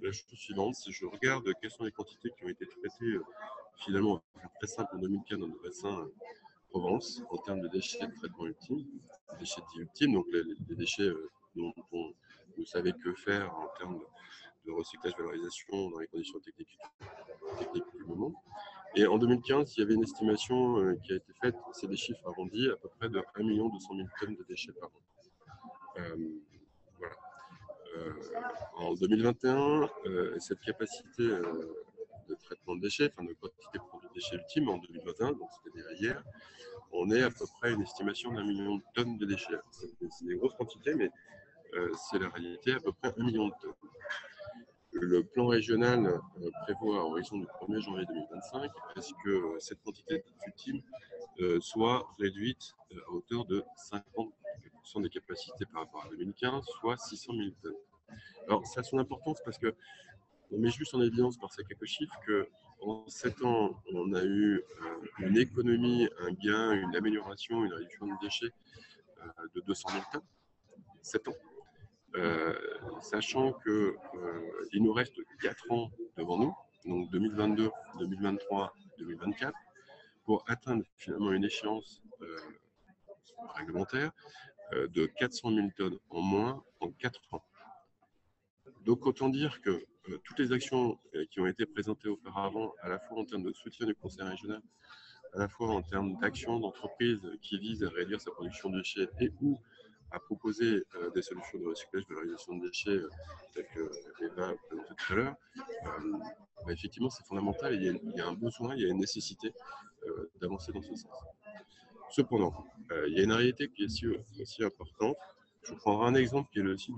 la chose suivante. Si je regarde quelles sont les quantités qui ont été traitées finalement très simple en 2015 dans le bassin Provence en termes de déchets de traitement ultime, déchets dits ultimes, donc les déchets dont on ne savait que faire en termes de recyclage, valorisation dans les conditions techniques du moment. Et en 2015, il y avait une estimation qui a été faite, c'est des chiffres arrondis, à peu près de 1 200 000 tonnes de déchets par an. Voilà. En 2021, cette capacité de traitement de déchets, enfin de quantité de produits déchets ultimes en 2021, donc c'était hier, on est à peu près à une estimation d'1 million de tonnes de déchets. C'est des grosses quantités, mais c'est la réalité, à peu près 1 million de tonnes. Le plan régional prévoit à horizon du 1er janvier 2025 à ce que cette quantité ultime soit réduite à hauteur de 50% des capacités par rapport à 2015, soit 600 000 tonnes. Alors, ça a son importance parce qu'on met juste en évidence par ces quelques chiffres qu'en 7 ans, on a eu une économie, un gain, une amélioration, une réduction de déchets de 200 000 tonnes. 7 ans. Sachant qu'il nous reste 4 ans devant nous, donc 2022, 2023, 2024, pour atteindre finalement une échéance réglementaire de 400 000 tonnes en moins en 4 ans. Donc autant dire que toutes les actions qui ont été présentées auparavant, à la fois en termes de soutien du conseil régional, à la fois en termes d'actions d'entreprise qui visent à réduire sa production de déchets et ou à proposer des solutions de recyclage, de valorisation de déchets, telles que Eva a présenté tout à l'heure, effectivement c'est fondamental et il y a un besoin, il y a une nécessité d'avancer dans ce sens. Cependant, il y a une réalité qui est aussi importante. Je prendrai un exemple qui est le site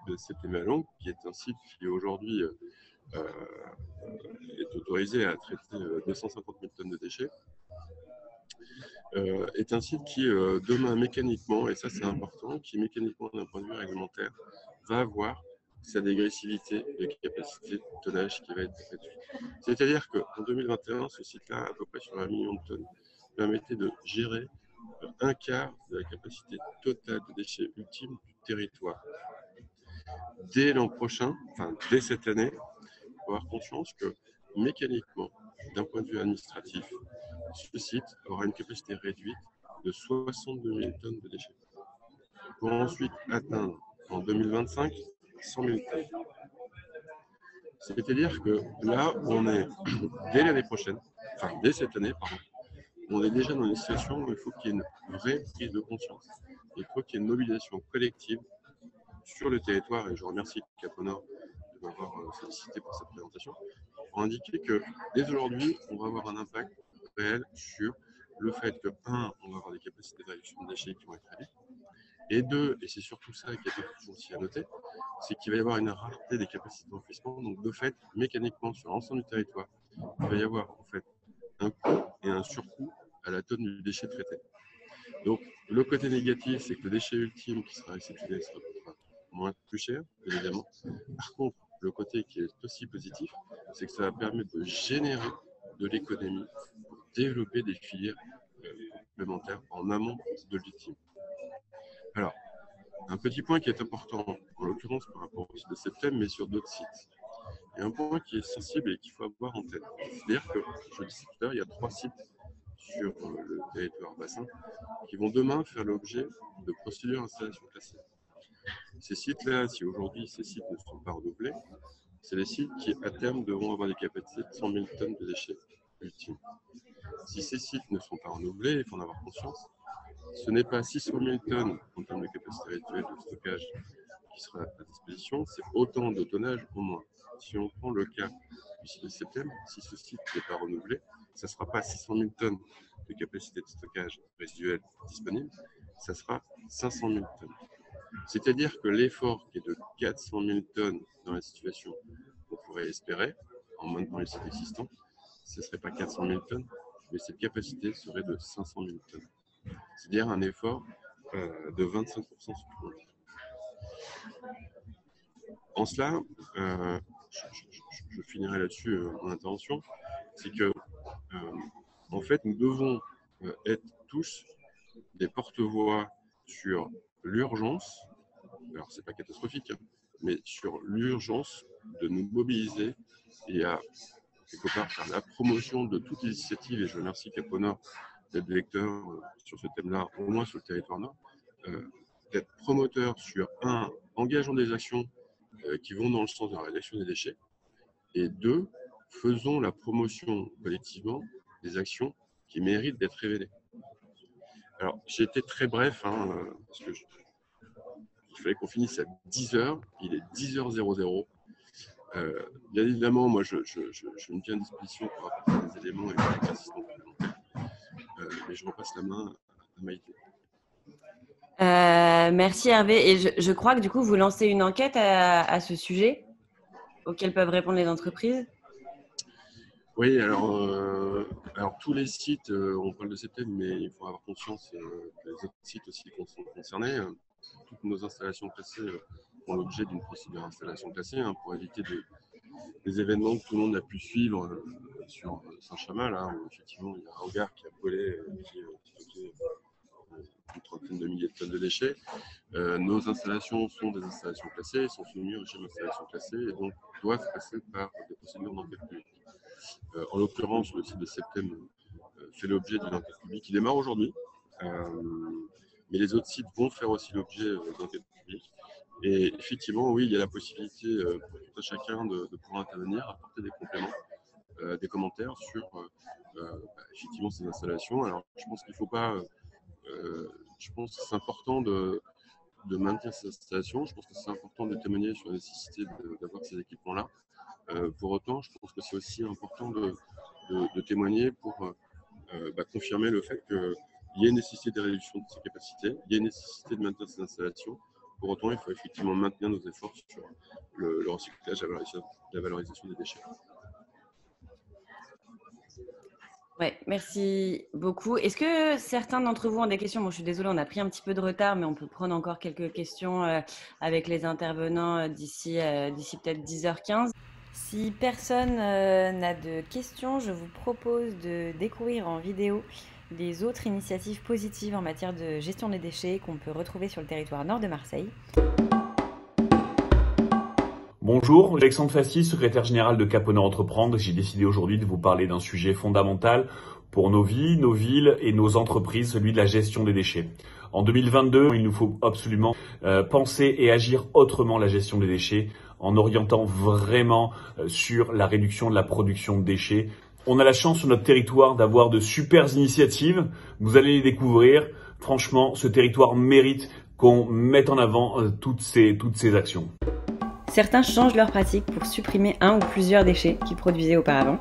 de Septimémallon, qui est un site qui aujourd'hui est autorisé à traiter 250 000 tonnes de déchets. Est un site qui, demain, mécaniquement, et ça c'est important, qui mécaniquement, d'un point de vue réglementaire, va avoir sa dégressivité de capacité de tonnage qui va être réduite. C'est-à-dire qu'en 2021, ce site-là, à peu près sur 1 million de tonnes, permettait de gérer un quart de la capacité totale de déchets ultimes du territoire. Dès l'an prochain, enfin dès cette année, il faut avoir conscience que mécaniquement, d'un point de vue administratif, ce site aura une capacité réduite de 62 000 tonnes de déchets, pour ensuite atteindre en 2025 100 000 tonnes. C'est-à-dire que là, on est, dès l'année prochaine, enfin dès cette année, pardon, on est déjà dans une situation où il faut qu'il y ait une vraie prise de conscience. Il faut qu'il y ait une mobilisation collective sur le territoire, et je remercie Caponor de m'avoir sollicité pour cette présentation, pour indiquer que dès aujourd'hui, on va avoir un impact réel sur le fait que, un, on va avoir des capacités de réduction de déchets qui vont être réduites, et deux, et c'est surtout ça qui est important aussi à noter, c'est qu'il va y avoir une rareté des capacités d'enfouissement. Donc, de fait, mécaniquement, sur l'ensemble du territoire, il va y avoir en fait un coût et un surcoût à la tonne du déchet traité. Donc, le côté négatif, c'est que le déchet ultime qui sera réceptionné sera plus cher, évidemment. Par contre, le côté qui est aussi positif, c'est que ça va permettre de générer de l'économie pour développer des filières complémentaires en amont de l'ultime. Alors, un petit point qui est important, en l'occurrence par rapport au site de Septem, mais sur d'autres sites. Il y a un point qui est sensible et qu'il faut avoir en tête. C'est-à-dire que, je le disais tout à l'heure, il y a 3 sites sur le territoire bassin qui vont demain faire l'objet de procédures d'installation classée. Ces sites-là, si aujourd'hui ces sites ne sont pas renouvelés, c'est les sites qui, à terme, devront avoir des capacités de 100 000 tonnes de déchets ultimes. Si ces sites ne sont pas renouvelés, il faut en avoir conscience, ce n'est pas 600 000 tonnes en termes de capacité réduite de stockage qui sera à disposition, c'est autant de tonnage au moins. Si on prend le cas du site de Septem, si ce site n'est pas renouvelé, ça ne sera pas 600 000 tonnes de capacité de stockage résiduelle disponible, ça sera 500 000 tonnes. C'est-à-dire que l'effort qui est de 400 000 tonnes dans la situation qu'on pourrait espérer, en maintenant les sites existants, ce ne serait pas 400 000 tonnes, mais cette capacité serait de 500 000 tonnes. C'est-à-dire un effort de 25% supplémentaire. En cela, je finirai là-dessus mon intervention, c'est que en fait, nous devons être tous des porte-voix sur l'urgence, alors c'est pas catastrophique, hein, mais sur l'urgence de nous mobiliser et à quelque part faire la promotion de toutes les initiatives, et je remercie Caponor d'être lecteur sur ce thème-là, au moins sur le territoire nord, d'être promoteur sur engageant des actions qui vont dans le sens de la réduction des déchets, et 2, faisons la promotion collectivement des actions qui méritent d'être révélées. Alors, j'ai été très bref, parce que il fallait qu'on finisse à 10h, il est 10h00. Bien évidemment, moi, je me tiens à disposition pour apporter des éléments et des exercices complémentaires. Mais je repasse la main à Maïté. Merci Hervé. Et je crois que du coup, vous lancez une enquête à ce sujet auquel peuvent répondre les entreprises. Oui, alors tous les sites, on parle de Septem, mais il faut avoir conscience que les autres sites aussi sont concernés. Toutes nos installations classées font l'objet d'une procédure d'installation classée pour éviter des événements que tout le monde a pu suivre sur Saint-Chamal, où effectivement il y a un hangar qui a brûlé, qui a stocké une trentaine de milliers de tonnes de déchets. Nos installations sont des installations classées, sont soumises au régime d'installation classée et donc doivent passer par des procédures d'enquête publique. En l'occurrence, le site de Septem fait l'objet d'une enquête publique qui démarre aujourd'hui, mais les autres sites vont faire aussi l'objet d'enquête publique. Et effectivement, oui, il y a la possibilité pour tout un chacun de pouvoir intervenir, apporter des compléments, des commentaires sur effectivement ces installations. Alors, je pense qu'il ne faut pas. Je pense que c'est important de maintenir ces installations. Je pense que c'est important de témoigner sur la nécessité d'avoir ces équipements-là. Pour autant, je pense que c'est aussi important de témoigner pour confirmer le fait qu'il y a une nécessité de réduction de ces capacités, il y a une nécessité de maintenir ces installations. Pour autant, il faut effectivement maintenir nos efforts sur le recyclage et la valorisation des déchets. Ouais, merci beaucoup. Est-ce que certains d'entre vous ont des questions? Bon, je suis désolée, on a pris un petit peu de retard, mais on peut prendre encore quelques questions avec les intervenants d'ici peut-être 10h15. Si personne n'a de questions, je vous propose de découvrir en vidéo les autres initiatives positives en matière de gestion des déchets qu'on peut retrouver sur le territoire nord de Marseille. Bonjour, Alexandre Fassi, secrétaire général de Caponor Entreprendre. J'ai décidé aujourd'hui de vous parler d'un sujet fondamental pour nos vies, nos villes et nos entreprises, celui de la gestion des déchets. En 2022, il nous faut absolument penser et agir autrement la gestion des déchets en orientant vraiment sur la réduction de la production de déchets. On a la chance sur notre territoire d'avoir de super initiatives. Vous allez les découvrir. Franchement, ce territoire mérite qu'on mette en avant toutes ces actions. Certains changent leurs pratiques pour supprimer un ou plusieurs déchets qu'ils produisaient auparavant.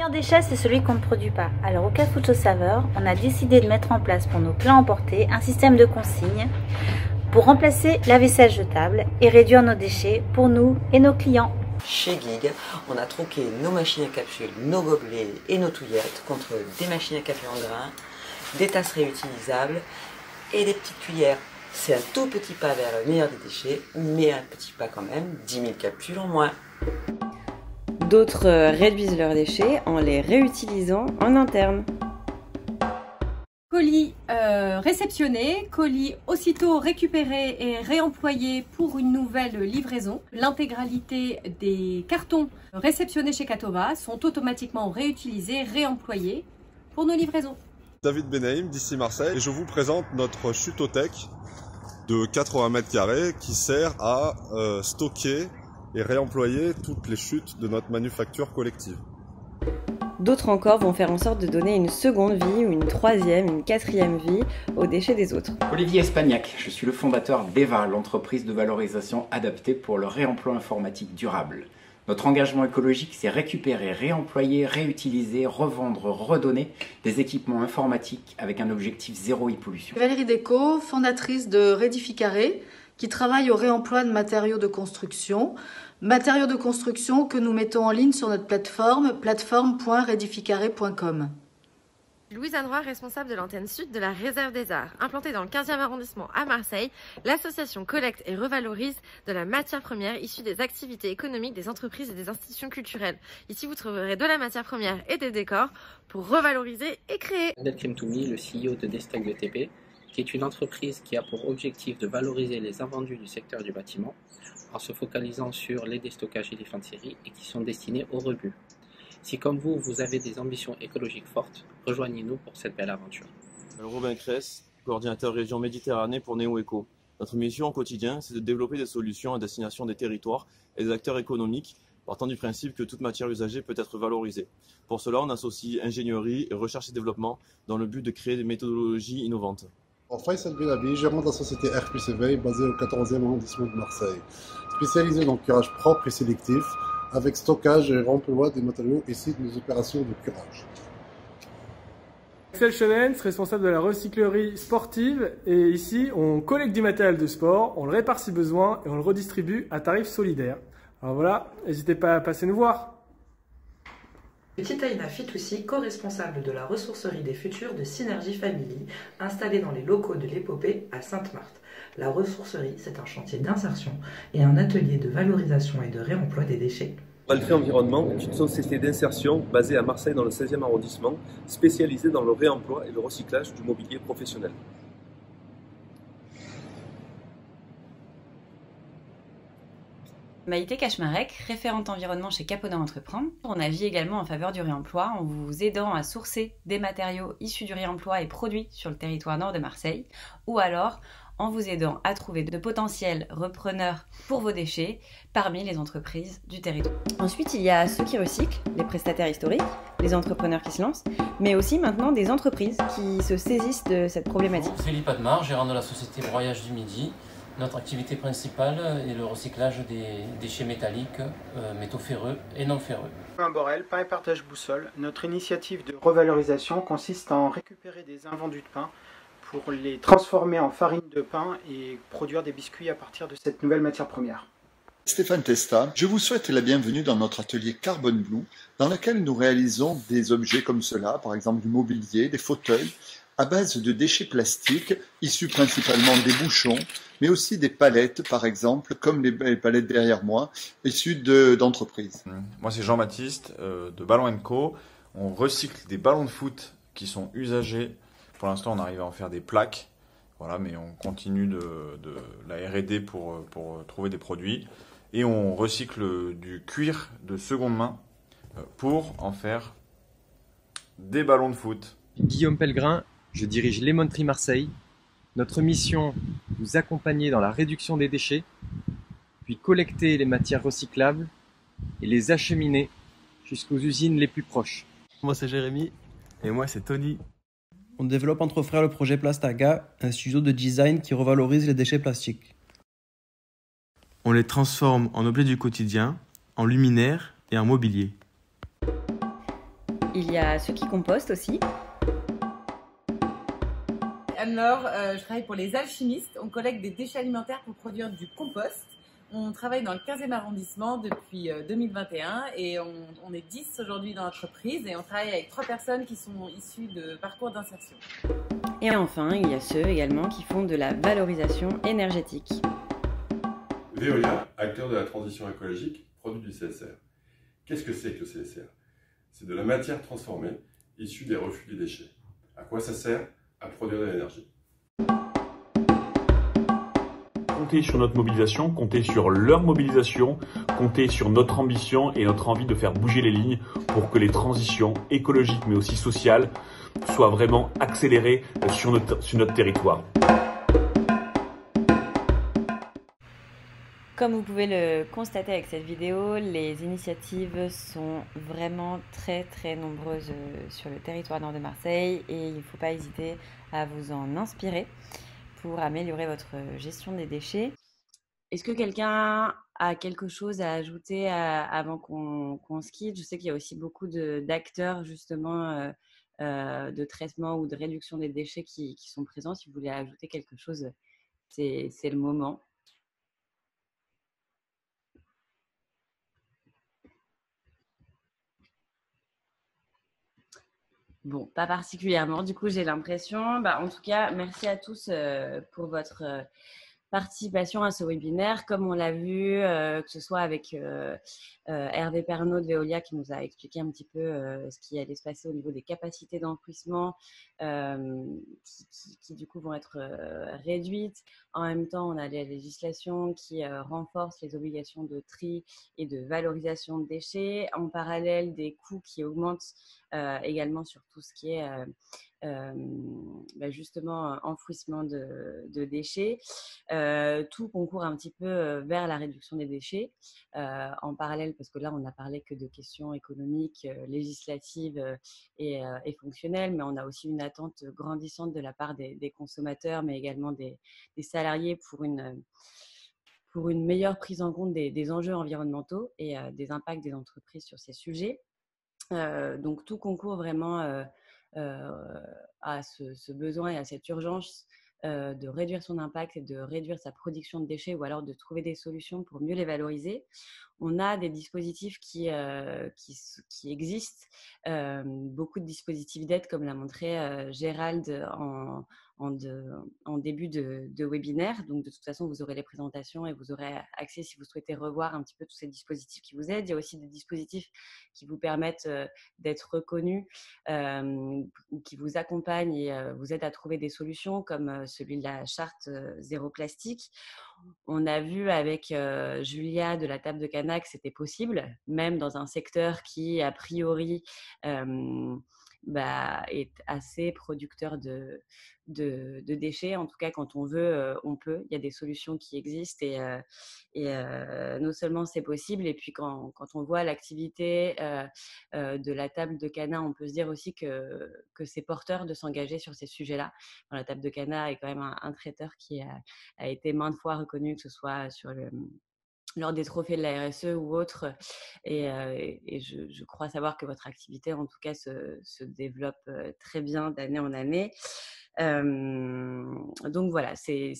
meilleur déchet, c'est celui qu'on ne produit pas. Alors au Cafucho Saveur, on a décidé de mettre en place pour nos plats emportés un système de consignes pour remplacer la vaisselle jetable et réduire nos déchets pour nous et nos clients. Chez Gig, on a troqué nos machines à capsules, nos gobelets et nos touillettes contre des machines à café en grains, des tasses réutilisables et des petites cuillères. C'est un tout petit pas vers le meilleur des déchets, mais un petit pas quand même, 10 000 capsules en moins. D'autres réduisent leurs déchets en les réutilisant en interne. Colis réceptionnés, colis aussitôt récupérés et réemployés pour une nouvelle livraison. L'intégralité des cartons réceptionnés chez Catova sont automatiquement réutilisés, réemployés pour nos livraisons. David Benaïm d'ici Marseille et je vous présente notre chutotech de 80 mètres carrés qui sert à stocker et réemployer toutes les chutes de notre manufacture collective. D'autres encore vont faire en sorte de donner une seconde vie ou une troisième, une quatrième vie aux déchets des autres. Olivier Espagnac, je suis le fondateur d'EVA, l'entreprise de valorisation adaptée pour le réemploi informatique durable. Notre engagement écologique, c'est récupérer, réemployer, réutiliser, revendre, redonner des équipements informatiques avec un objectif zéro e-pollution. Valérie Déco, fondatrice de Redificaré, qui travaille au réemploi de matériaux de construction. Matériaux de construction que nous mettons en ligne sur notre plateforme.redificaré.com. Louise-Anne Roy, responsable de l'antenne sud de la Réserve des Arts. Implantée dans le 15e arrondissement à Marseille, l'association collecte et revalorise de la matière première issue des activités économiques des entreprises et des institutions culturelles. Ici, vous trouverez de la matière première et des décors pour revaloriser et créer. Abdelkrim Toumi, le CEO de Destac de TP, qui est une entreprise qui a pour objectif de valoriser les invendus du secteur du bâtiment en se focalisant sur les déstockages et les fins de série et qui sont destinés au rebut. Si comme vous, vous avez des ambitions écologiques fortes, rejoignez-nous pour cette belle aventure. Robin Cress, coordinateur région Méditerranée pour NeoEco. Notre mission au quotidien, c'est de développer des solutions à destination des territoires et des acteurs économiques, partant du principe que toute matière usagée peut être valorisée. Pour cela, on associe ingénierie et recherche et développement dans le but de créer des méthodologies innovantes. Faisal Benabi, gérant de la société R+EV basée au 14e arrondissement de Marseille, spécialisée dans le curage propre et sélectif, avec stockage et remploi des matériaux issus de nos opérations de curage. Axel Chenens, responsable de la recyclerie sportive, et ici on collecte du matériel de sport, on le répare si besoin et on le redistribue à tarif solidaire. Alors voilà, n'hésitez pas à passer nous voir. Petite Aïna Fitoussi, co-responsable de la ressourcerie des futurs de Synergie Family, installée dans les locaux de l'Épopée à Sainte-Marthe. La ressourcerie, c'est un chantier d'insertion et un atelier de valorisation et de réemploi des déchets. Malgré Environnement est une société d'insertion basée à Marseille dans le 16e arrondissement, spécialisée dans le réemploi et le recyclage du mobilier professionnel. Maïté Kachmarek, référente environnement chez Capodin Entreprendre. On agit également en faveur du réemploi en vous aidant à sourcer des matériaux issus du réemploi et produits sur le territoire nord de Marseille, ou alors en vous aidant à trouver de potentiels repreneurs pour vos déchets parmi les entreprises du territoire. Ensuite, il y a ceux qui recyclent, les prestataires historiques, les entrepreneurs qui se lancent, mais aussi maintenant des entreprises qui se saisissent de cette problématique. Philippe Admar, gérant de la société Broyage du Midi. Notre activité principale est le recyclage des déchets métalliques, métaux ferreux et non ferreux. Borel, Pain et Partage Boussole. Notre initiative de revalorisation consiste en récupérer des invendus de pain pour les transformer en farine de pain et produire des biscuits à partir de cette nouvelle matière première. Stéphane Testa, je vous souhaite la bienvenue dans notre atelier Carbon Blue, dans lequel nous réalisons des objets comme cela, par exemple du mobilier, des fauteuils, à base de déchets plastiques, issus principalement des bouchons, mais aussi des palettes, par exemple, comme les palettes derrière moi, issues d'entreprises. Moi, c'est Jean-Baptiste de Ballon & Co. On recycle des ballons de foot qui sont usagés. Pour l'instant, on arrive à en faire des plaques, voilà, mais on continue de la R&D pour trouver des produits. Et on recycle du cuir de seconde main pour en faire des ballons de foot. Guillaume Pellegrin, je dirige Lemon Tree Marseille. Notre mission, vous accompagner dans la réduction des déchets, puis collecter les matières recyclables et les acheminer jusqu'aux usines les plus proches. Moi c'est Jérémy et moi c'est Tony. On développe entre frères le projet Plastaga, un studio de design qui revalorise les déchets plastiques. On les transforme en objets du quotidien, en luminaires et en mobilier. il y a ceux qui compostent aussi. Alors, je travaille pour les alchimistes. On collecte des déchets alimentaires pour produire du compost. On travaille dans le 15e arrondissement depuis 2021 et on est 10 aujourd'hui dans l'entreprise et on travaille avec 3 personnes qui sont issues de parcours d'insertion. Et enfin, il y a ceux également qui font de la valorisation énergétique. Veolia, acteur de la transition écologique, produit du CSR. Qu'est-ce que c'est que le CSR? C'est de la matière transformée issue des refus des déchets. À quoi ça sert? À produire de l'énergie. Comptez sur notre mobilisation, comptez sur leur mobilisation, comptez sur notre ambition et notre envie de faire bouger les lignes pour que les transitions écologiques mais aussi sociales soient vraiment accélérées sur notre territoire. Comme vous pouvez le constater avec cette vidéo, les initiatives sont vraiment très nombreuses sur le territoire nord de Marseille et il ne faut pas hésiter à vous en inspirer pour améliorer votre gestion des déchets. Est-ce que quelqu'un a quelque chose à ajouter avant qu'on se quitte? Je sais qu'il y a aussi beaucoup d'acteurs justement de traitement ou de réduction des déchets qui sont présents. Si vous voulez ajouter quelque chose, c'est le moment. Bon, pas particulièrement, du coup, j'ai l'impression. En tout cas, merci à tous pour votre participation à ce webinaire. Comme on l'a vu, que ce soit avec Hervé Pernaut de Veolia qui nous a expliqué un petit peu ce qui allait se passer au niveau des capacités d'enfouissement qui du coup vont être réduites. En même temps, on a les législations qui renforcent les obligations de tri et de valorisation de déchets. En parallèle, des coûts qui augmentent également sur tout ce qui est justement enfouissement de déchets. Tout concourt un petit peu vers la réduction des déchets en parallèle, parce que là on n'a parlé que de questions économiques, législatives et fonctionnelles, mais on a aussi une attente grandissante de la part des consommateurs, mais également des salariés pour une meilleure prise en compte des enjeux environnementaux et des impacts des entreprises sur ces sujets. Donc tout concourt vraiment à ce besoin et à cette urgence de réduire son impact et de réduire sa production de déchets ou alors de trouver des solutions pour mieux les valoriser. On a des dispositifs qui existent, beaucoup de dispositifs d'aide comme l'a montré Gérald en début de webinaire. Donc, de toute façon, vous aurez les présentations et vous aurez accès si vous souhaitez revoir un petit peu tous ces dispositifs qui vous aident. Il y a aussi des dispositifs qui vous permettent d'être reconnus, qui vous accompagnent et vous aident à trouver des solutions comme celui de la charte zéro plastique. On a vu avec Julia de la table de Cana que c'était possible, même dans un secteur qui, a priori, est assez producteur de déchets. En tout cas, quand on veut, on peut. Il y a des solutions qui existent et non seulement c'est possible, et puis quand on voit l'activité de la table de Cana, on peut se dire aussi que c'est porteur de s'engager sur ces sujets-là. La table de Cana est quand même un traiteur qui a été maintes fois reconnu, que ce soit lors des trophées de la RSE ou autres, et je crois savoir que votre activité en tout cas se développe très bien d'année en année. Donc voilà, c'est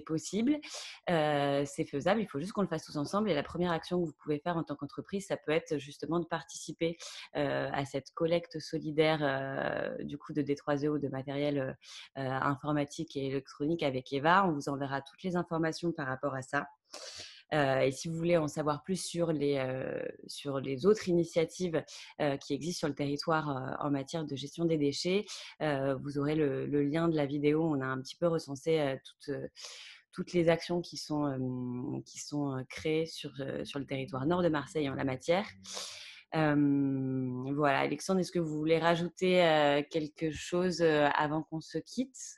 possible, c'est faisable, il faut juste qu'on le fasse tous ensemble. Et la première action que vous pouvez faire en tant qu'entreprise, ça peut être justement de participer à cette collecte solidaire du coup de D3E ou de matériel informatique et électronique avec Eva. On vous enverra toutes les informations par rapport à ça. Et si vous voulez en savoir plus sur les autres initiatives qui existent sur le territoire en matière de gestion des déchets, vous aurez le lien de la vidéo. On a un petit peu recensé toutes les actions qui sont créées sur le territoire nord de Marseille en la matière. Voilà, Alexandre, est-ce que vous voulez rajouter quelque chose avant qu'on se quitte ?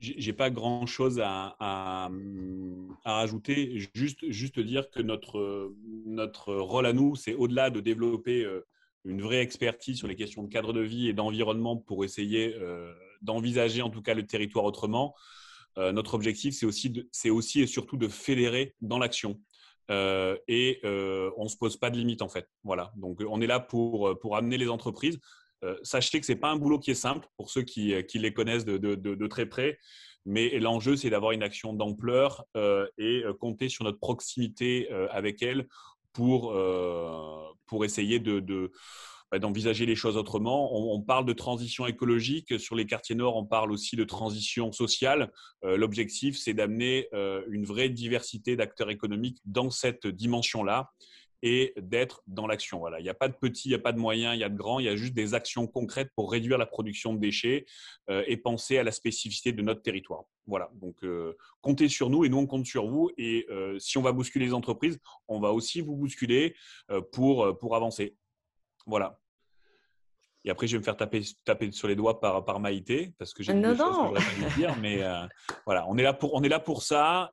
J'ai pas grand-chose à rajouter, juste dire que notre rôle à nous, c'est au-delà de développer une vraie expertise sur les questions de cadre de vie et d'environnement pour essayer d'envisager en tout cas le territoire autrement. Notre objectif, c'est aussi et surtout de fédérer dans l'action. et on ne se pose pas de limite en fait. Voilà. Donc on est là pour amener les entreprises. Sachez que ce n'est pas un boulot qui est simple pour ceux qui les connaissent de très près, mais l'enjeu c'est d'avoir une action d'ampleur et compter sur notre proximité avec elles pour essayer d'envisager les choses autrement. On parle de transition écologique. Sur les quartiers nord, on parle aussi de transition sociale. L'objectif, c'est d'amener une vraie diversité d'acteurs économiques dans cette dimension-là et d'être dans l'action. Voilà. Il n'y a pas de petits, il n'y a pas de moyens, il y a de grands. Il y a juste des actions concrètes pour réduire la production de déchets et penser à la spécificité de notre territoire. Voilà. Donc, comptez sur nous et nous, on compte sur vous. Et si on va bousculer les entreprises, on va aussi vous bousculer pour avancer. Voilà. Et après, je vais me faire taper sur les doigts par Maïté parce que j'ai dit des choses que je n'aurais pas dû dire. Mais voilà, on est là pour ça.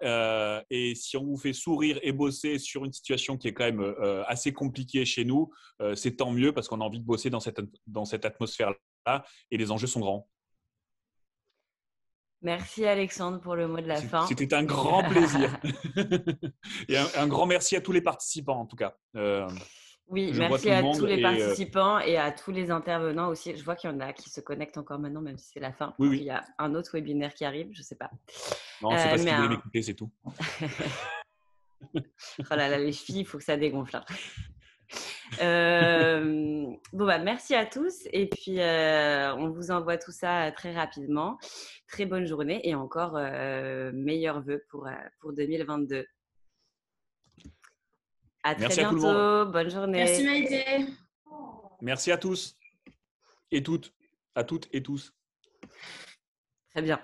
Et si on vous fait sourire et bosser sur une situation qui est quand même assez compliquée chez nous, c'est tant mieux parce qu'on a envie de bosser dans cette atmosphère-là et les enjeux sont grands. Merci Alexandre pour le mot de la fin. C'était un grand plaisir. Et un grand merci à tous les participants en tout cas. Oui, merci à tous les participants et à tous les intervenants aussi. Je vois qu'il y en a qui se connectent encore maintenant, même si c'est la fin. Oui. Il y a un autre webinaire qui arrive, je ne sais pas. Non, c'est parce qu'ils voulaient m'écouter, c'est tout. Oh là là, les filles, il faut que ça dégonfle. Merci à tous et puis on vous envoie tout ça très rapidement. Très bonne journée et encore meilleurs vœux pour 2022. À très Merci bientôt. À tout le monde. Bonne journée. Merci Maïté. Merci à tous et toutes. À toutes et tous. Très bien.